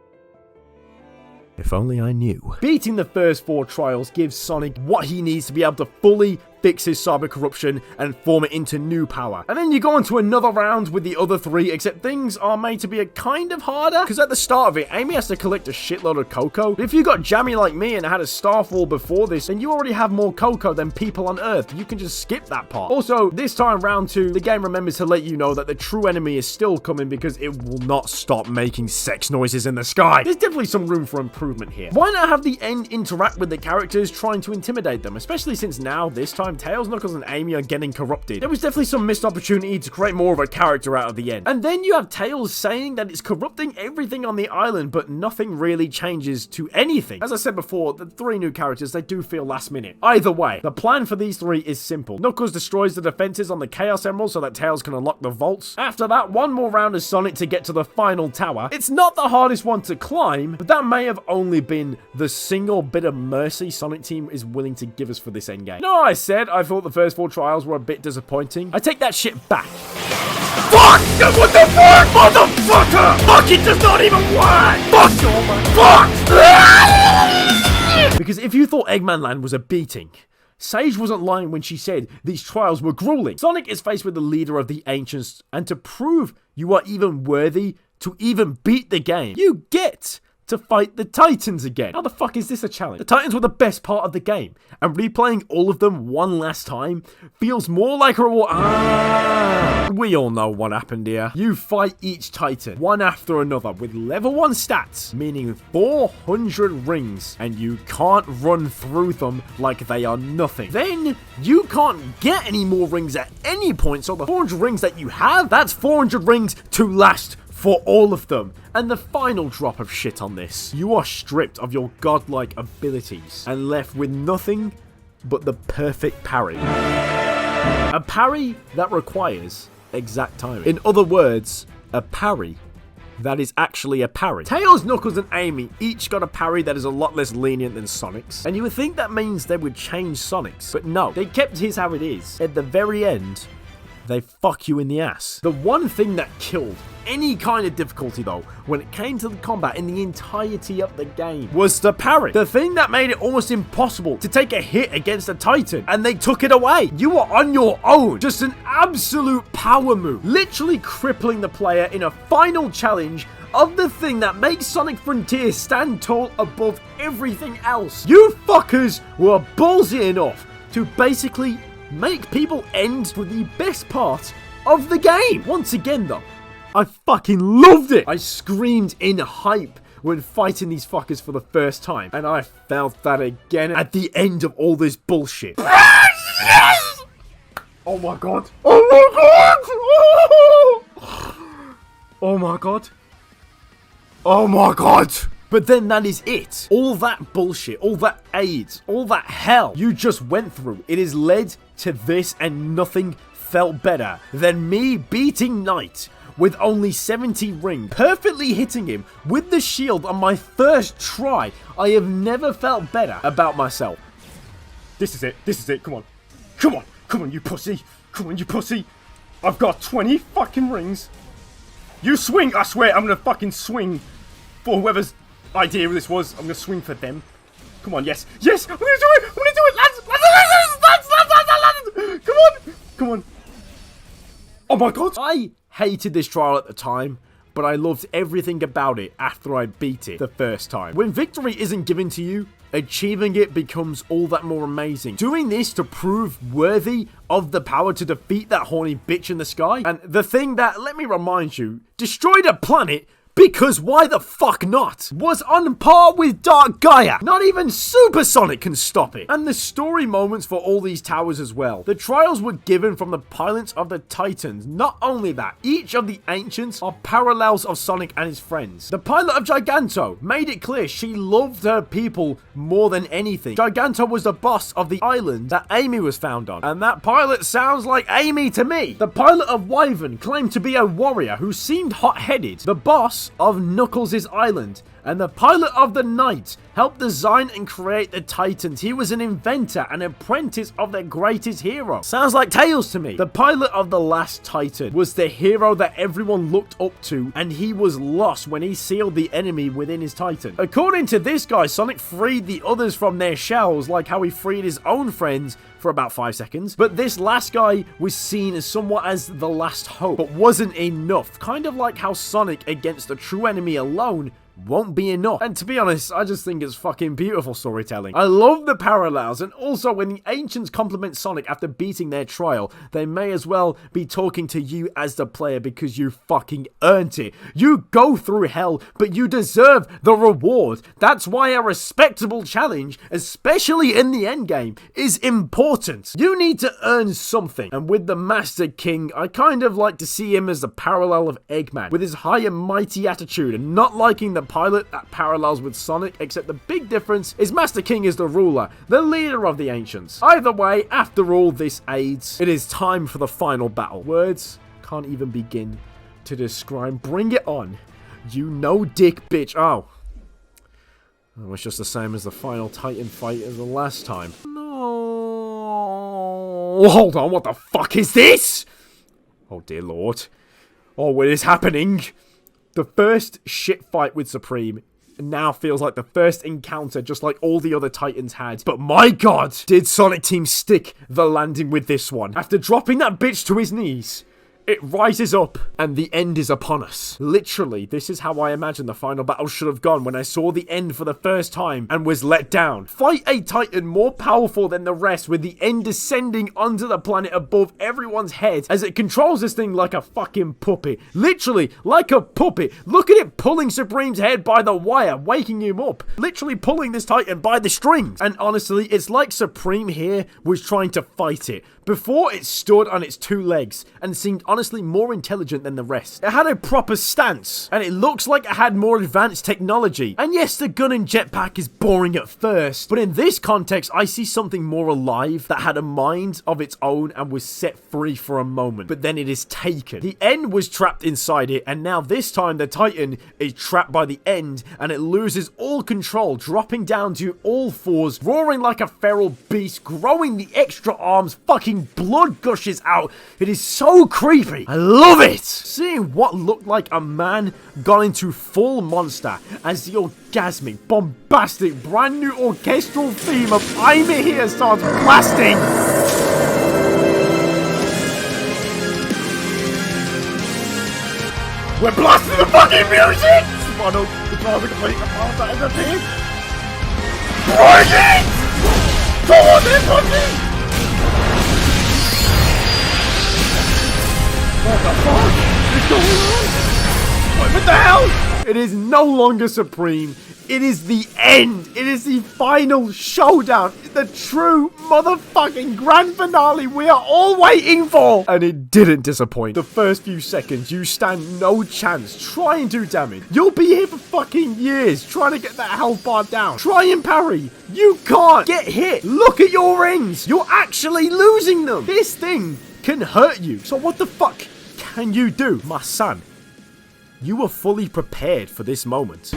If only I knew. Beating the first 4 trials gives Sonic what he needs to be able to fully fix his cyber corruption and form it into new power. And then you go on to another round with the other three, except things are made to be a kind of harder, because at the start of it, Amy has to collect a shitload of cocoa. But if you got jammy like me and had a starfall before this, then you already have more cocoa than people on Earth. You can just skip that part. Also, this time round 2, the game remembers to let you know that the true enemy is still coming because it will not stop making sex noises in the sky. There's definitely some room for improvement here. Why not have the end interact with the characters trying to intimidate them, especially since now, this time, Tails, Knuckles, and Amy are getting corrupted. There was definitely some missed opportunity to create more of a character out of the end. And then you have Tails saying that it's corrupting everything on the island, but nothing really changes to anything. As I said before, the 3 new characters, they do feel last minute. Either way, the plan for these 3 is simple. Knuckles destroys the defenses on the Chaos Emerald so that Tails can unlock the vaults. After that, one more round of Sonic to get to the final tower. It's not the hardest one to climb, but that may have only been the single bit of mercy Sonic Team is willing to give us for this endgame. No, I said I thought the first 4 trials were a bit disappointing. I take that shit back. Fuck! What the fuck, motherfucker? Fuck, it does not even work! Fuck! Fuck! Because if you thought Eggman Land was a beating, Sage wasn't lying when she said these trials were grueling. Sonic is faced with the leader of the Ancients, and to prove you are even worthy to even beat the game, you get to fight the Titans again. How the fuck is this a challenge? The Titans were the best part of the game, and replaying all of them one last time feels more like a reward. We all know what happened here. You fight each Titan, one after another, with level 1 stats, meaning 400 rings, and you can't run through them like they are nothing. Then, you can't get any more rings at any point, so the 400 rings that you have, that's 400 rings to last for all of them. And the final drop of shit on this, you are stripped of your godlike abilities and left with nothing but the perfect parry. A parry that requires exact timing. In other words, a parry that is actually a parry. Tails, Knuckles, and Amy each got a parry that is a lot less lenient than Sonic's, and you would think that means they would change Sonic's, but no, they kept his how it is. At the very end, they fuck you in the ass. The one thing that killed any kind of difficulty though, when it came to the combat in the entirety of the game, was the parry. The thing that made it almost impossible to take a hit against a Titan, and they took it away. You were on your own. Just an absolute power move, literally crippling the player in a final challenge of the thing that makes Sonic Frontiers stand tall above everything else. You fuckers were ballsy enough to basically make people end for the best part of the game. Once again though, I fucking loved it. I screamed in hype when fighting these fuckers for the first time, and I felt that again at the end of all this bullshit. Yes! Oh my god. Oh my god. Oh my god. Oh my god. But then that is it. All that bullshit, all that AIDS, all that hell you just went through, it has led to this, and nothing felt better than me beating Knight with only 70 rings, perfectly hitting him with the shield on my first try. I have never felt better about myself. This is it. This is it. Come on. Come on. Come on, you pussy. Come on, you pussy. I've got 20 fucking rings. You swing. I swear, I'm gonna fucking swing for whoever's idea this was. I'm gonna swing for them. Come on, yes. Yes! I'm gonna do it! I'm gonna do it! Lads! Come on! Come on. Oh my god! I hated this trial at the time, but I loved everything about it after I beat it the first time. When victory isn't given to you, achieving it becomes all that more amazing. Doing this to prove worthy of the power to defeat that horny bitch in the sky, and the thing that, let me remind you, destroyed a planet because why the fuck not, was on par with Dark Gaia. Not even Supersonic can stop it. And the story moments for all these towers as well. The trials were given from the pilots of the Titans. Not only that, each of the Ancients are parallels of Sonic and his friends. The pilot of Giganto made it clear she loved her people more than anything. Giganto was the boss of the island that Amy was found on, and that pilot sounds like Amy to me. The pilot of Wyvern claimed to be a warrior who seemed hot-headed. The boss of Knuckles' island, And the pilot of the night helped design and create the Titans. He was an inventor, an apprentice of their greatest hero. Sounds like Tails to me. The pilot of the last Titan was the hero that everyone looked up to, and he was lost when he sealed the enemy within his Titan. According to this guy, Sonic freed the others from their shells, like how he freed his own friends for about 5 seconds. But this last guy was seen as somewhat as the last hope, but wasn't enough. Kind of like how Sonic against a true enemy alone won't be enough. And to be honest, I just think it's fucking beautiful storytelling. I love the parallels, and also when the ancients compliment Sonic after beating their trial, they may as well be talking to you as the player because you fucking earned it. You go through hell, but you deserve the reward. That's why a respectable challenge, especially in the endgame, is important. You need to earn something. And with the Master King, I kind of like to see him as the parallel of Eggman, with his high and mighty attitude and not liking the pilot that parallels with Sonic, except the big difference is Master King is the ruler, the leader of the ancients. Either way, after all this aids, it is time for the final battle. Words can't even begin to describe. Bring it on, you no dick bitch. Oh, it's just the same as the final Titan fight as the last time. No, hold on, what the fuck is this? Oh dear lord. Oh, what is happening? The first shit fight with Supreme now feels like the first encounter, just like all the other Titans had. But my god, did Sonic Team stick the landing with this one. After dropping that bitch to his knees, it rises up, and the end is upon us. Literally, this is how I imagine the final battle should have gone when I saw the end for the first time and was let down. Fight a Titan more powerful than the rest, with the end descending onto the planet above everyone's head as it controls this thing like a fucking puppet. Literally, like a puppet. Look at it pulling Supreme's head by the wire, waking him up. Literally pulling this Titan by the strings. And honestly, it's like Supreme here was trying to fight it. Before, it stood on its 2 legs and seemed honestly more intelligent than the rest. It had a proper stance, and it looks like it had more advanced technology. And yes, the gun and jetpack is boring at first, but in this context, I see something more alive that had a mind of its own and was set free for a moment, but then it is taken. The end was trapped inside it, and now this time the Titan is trapped by the end, and it loses all control, dropping down to all fours, roaring like a feral beast, growing the extra arms, fucking blood gushes out. It is so creepy. I love it. Seeing what looked like a man gone into full monster as the orgasmic, bombastic, brand new orchestral theme of I'm Here starts blasting. We're blasting the fucking music. Bring it! Come on then, pussy! What the fuck is going on? What the hell? It is no longer Supreme. It is the end. It is the final showdown. The true motherfucking grand finale we are all waiting for. And it didn't disappoint. The first few seconds, you stand no chance. Try and do damage. You'll be here for fucking years trying to get that health bar down. Try and parry. You can't get hit. Look at your rings. You're actually losing them. This thing can hurt you. So what the fuck can you do, my son? You were fully prepared for this moment.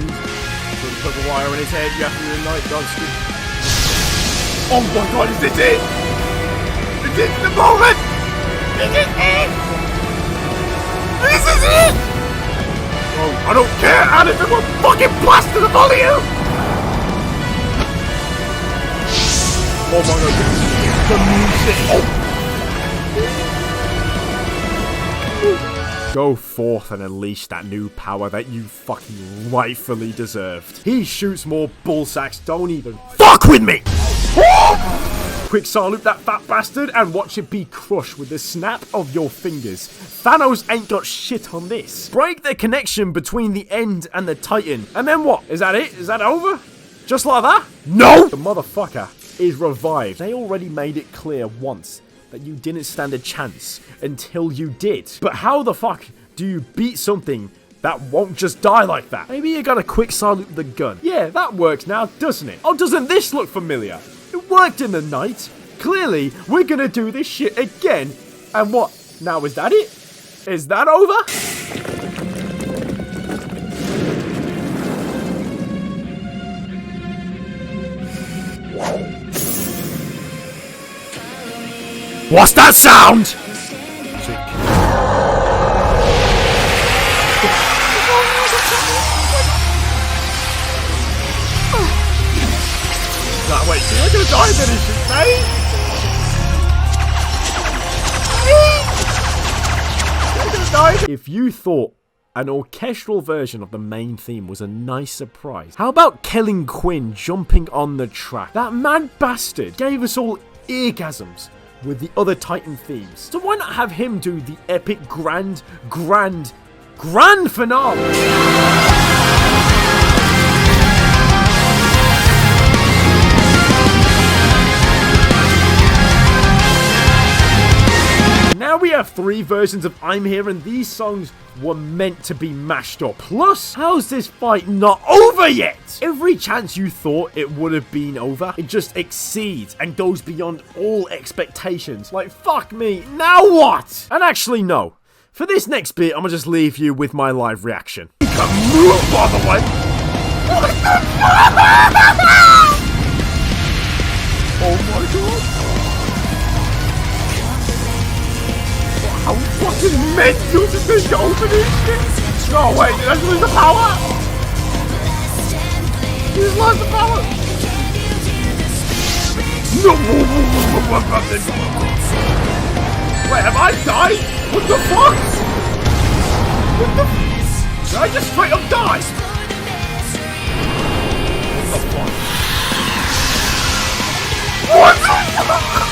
Put the wire in his head, you have to ignite Dunsky. Oh my god, is this it? Is this the moment? Is this it? This is it! Oh, I don't care, Anderson will fucking blast to the volume! Oh my god, the music. Oh. Go forth and unleash that new power that you fucking rightfully deserved. He shoots more bull sacks, don't even fuck with me! Quick salute that fat bastard and watch it be crushed with the snap of your fingers. Thanos ain't got shit on this. Break the connection between the end and the Titan. And then what? Is that it? Is that over? Just like that? No! The motherfucker is revived. They already made it clear once that you didn't stand a chance until you did. But how the fuck do you beat something that won't just die like that? Maybe you gotta quick salute the gun. Yeah, that works now, doesn't it? Oh, doesn't this look familiar? It worked in the night. Clearly, we're gonna do this shit again. And what? Now is that it? Is that over? What's that sound? Nah, wait, you're not gonna die then, is it, mate? You're gonna die. If you thought an orchestral version of the main theme was a nice surprise, how about Kellen Quinn jumping on the track? That mad bastard gave us all eargasms with the other Titan themes. So why not have him do the epic grand finale? Now we have 3 versions of I'm Here, and these songs were meant to be mashed up. Plus, how's this fight not over yet? Every chance you thought it would have been over, it just exceeds and goes beyond all expectations. Like, fuck me, now what? And actually, no. For this next bit, I'm gonna just leave you with my live reaction. You can move, by the way. Oh my god. How fucking mental did this go for this shit? No, wait, did I just lose the power? He just lost the power. No! Wait, have I died? What the fuck? What the? Did I just straight up die? What the fuck? What the fuck?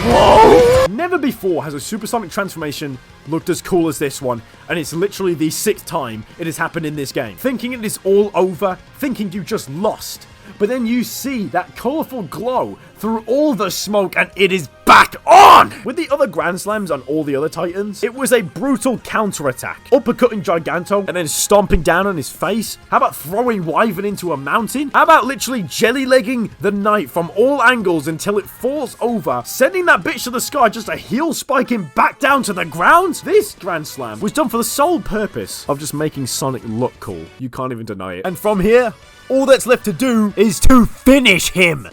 Whoa! Never before has a supersonic transformation looked as cool as this one, and it's literally the 6th time it has happened in this game. Thinking it is all over, thinking you just lost, but then you see that colourful glow through all the smoke and it is back on! With the other Grand Slams on all the other Titans, it was a brutal counterattack. Uppercutting Giganto and then stomping down on his face. How about throwing Wyvern into a mountain? How about literally jelly-legging the Knight from all angles until it falls over, sending that bitch to the sky just to heel spike him back down to the ground? This Grand Slam was done for the sole purpose of just making Sonic look cool. You can't even deny it. And from here, all that's left to do is to finish him.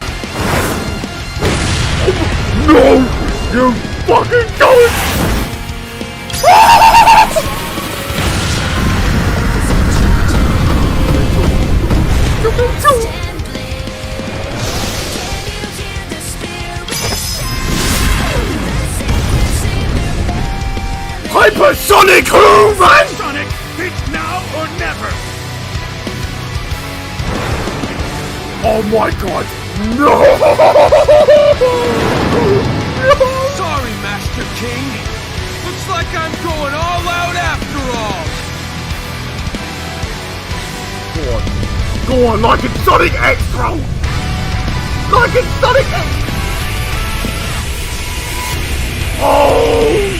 No! You fucking don't! Hypersonic who, man? Sonic, it's now or never. Oh my god, no! Sorry, Master King. Looks like I'm going all out after all. Go on, like it's Sonic X, bro! Like it's Sonic X! Oh!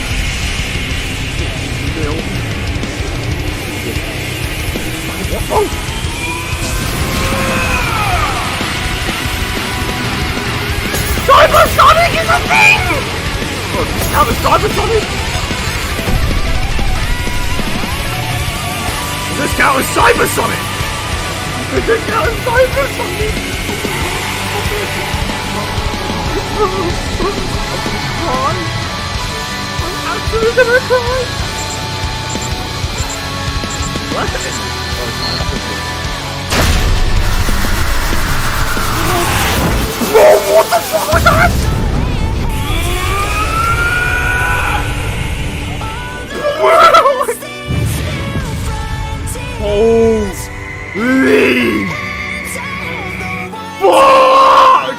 Oh! Cybersonic is a thing! Oh, now the Cybersonic? This count as Cybersonic! This count as Cybersonic! I'm actually gonna cry! What? Whoa, what the fuck was that? Holy fuck!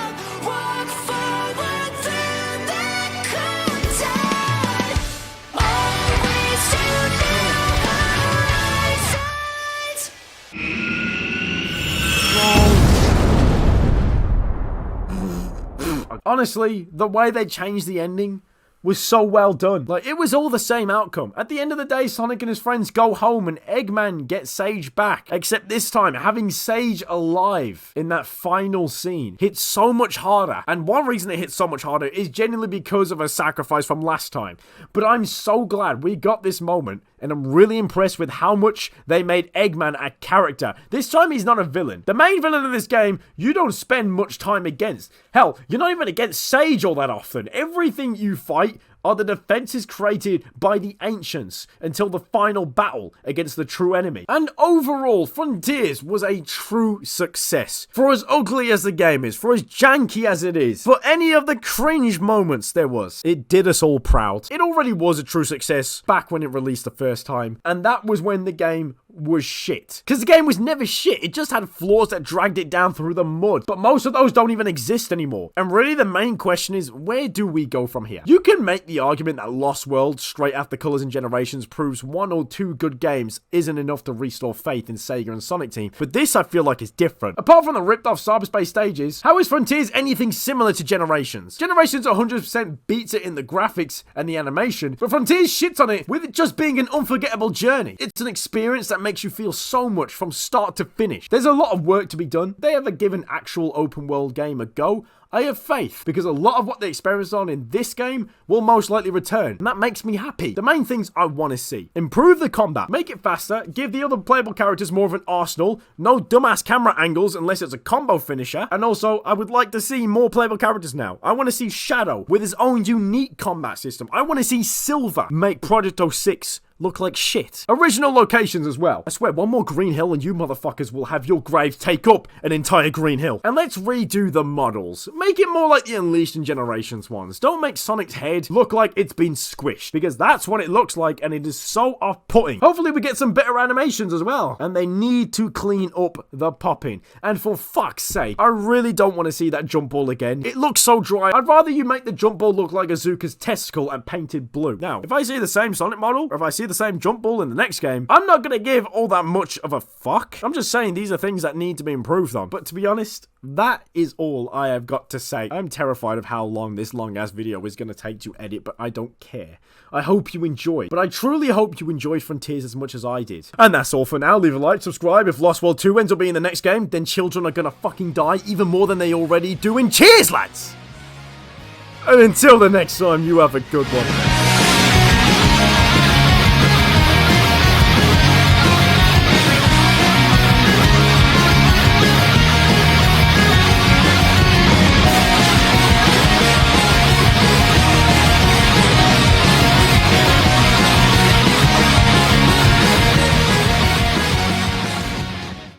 Honestly, the way they changed the ending was so well done. Like, it was all the same outcome. At the end of the day, Sonic and his friends go home and Eggman gets Sage back. Except this time, having Sage alive in that final scene hits so much harder. And one reason it hits so much harder is genuinely because of a sacrifice from last time. But I'm so glad we got this moment, and I'm really impressed with how much they made Eggman a character. This time he's not a villain. The main villain of this game, you don't spend much time against. Hell, you're not even against Sage all that often. Everything you fight are the defenses created by the ancients until the final battle against the true enemy. And overall, Frontiers was a true success. For as ugly as the game is, for as janky as it is, for any of the cringe moments there was, it did us all proud. It already was a true success back when it released the first time, and that was when the game was shit. Because the game was never shit, it just had flaws that dragged it down through the mud. But most of those don't even exist anymore. And really the main question is, where do we go from here? You can make the argument that Lost World, straight after Colors and Generations, proves 1 or 2 good games isn't enough to restore faith in Sega and Sonic Team, but this I feel like is different. Apart from the ripped off cyberspace stages, how is Frontiers anything similar to Generations? Generations 100% beats it in the graphics and the animation, but Frontiers shits on it with it just being an unforgettable journey. It's an experience that makes you feel so much from start to finish. There's a lot of work to be done. If they ever give an actual open world game a go, I have faith, because a lot of what they experienced on in this game will most likely return, and that makes me happy. The main things I want to see: improve the combat, make it faster, give the other playable characters more of an arsenal, no dumbass camera angles unless it's a combo finisher, and also I would like to see more playable characters now. I want to see Shadow with his own unique combat system. I want to see Silver make Project 06 look like shit. Original locations as well. I swear, one more Green Hill and you motherfuckers will have your graves take up an entire Green Hill. And let's redo the models. Make it more like the Unleashed and Generations ones. Don't make Sonic's head look like it's been squished, because that's what it looks like and it is so off-putting. Hopefully we get some better animations as well. And they need to clean up the popping. And for fuck's sake, I really don't want to see that jump ball again. It looks so dry. I'd rather you make the jump ball look like Azuka's testicle and painted blue. Now, if I see the same Sonic model, or if I see the same jump ball in the next game, I'm not gonna give all that much of a fuck. I'm just saying these are things that need to be improved on. But to be honest, that is all I have got to say. I'm terrified of how long this long ass video is gonna take to edit, but I don't care. I hope you enjoyed. But I truly hope you enjoyed Frontiers as much as I did. And that's all for now. Leave a like, subscribe. If Lost World 2 ends up being the next game, then children are gonna fucking die even more than they already do. And cheers, lads! And until the next time, you have a good one.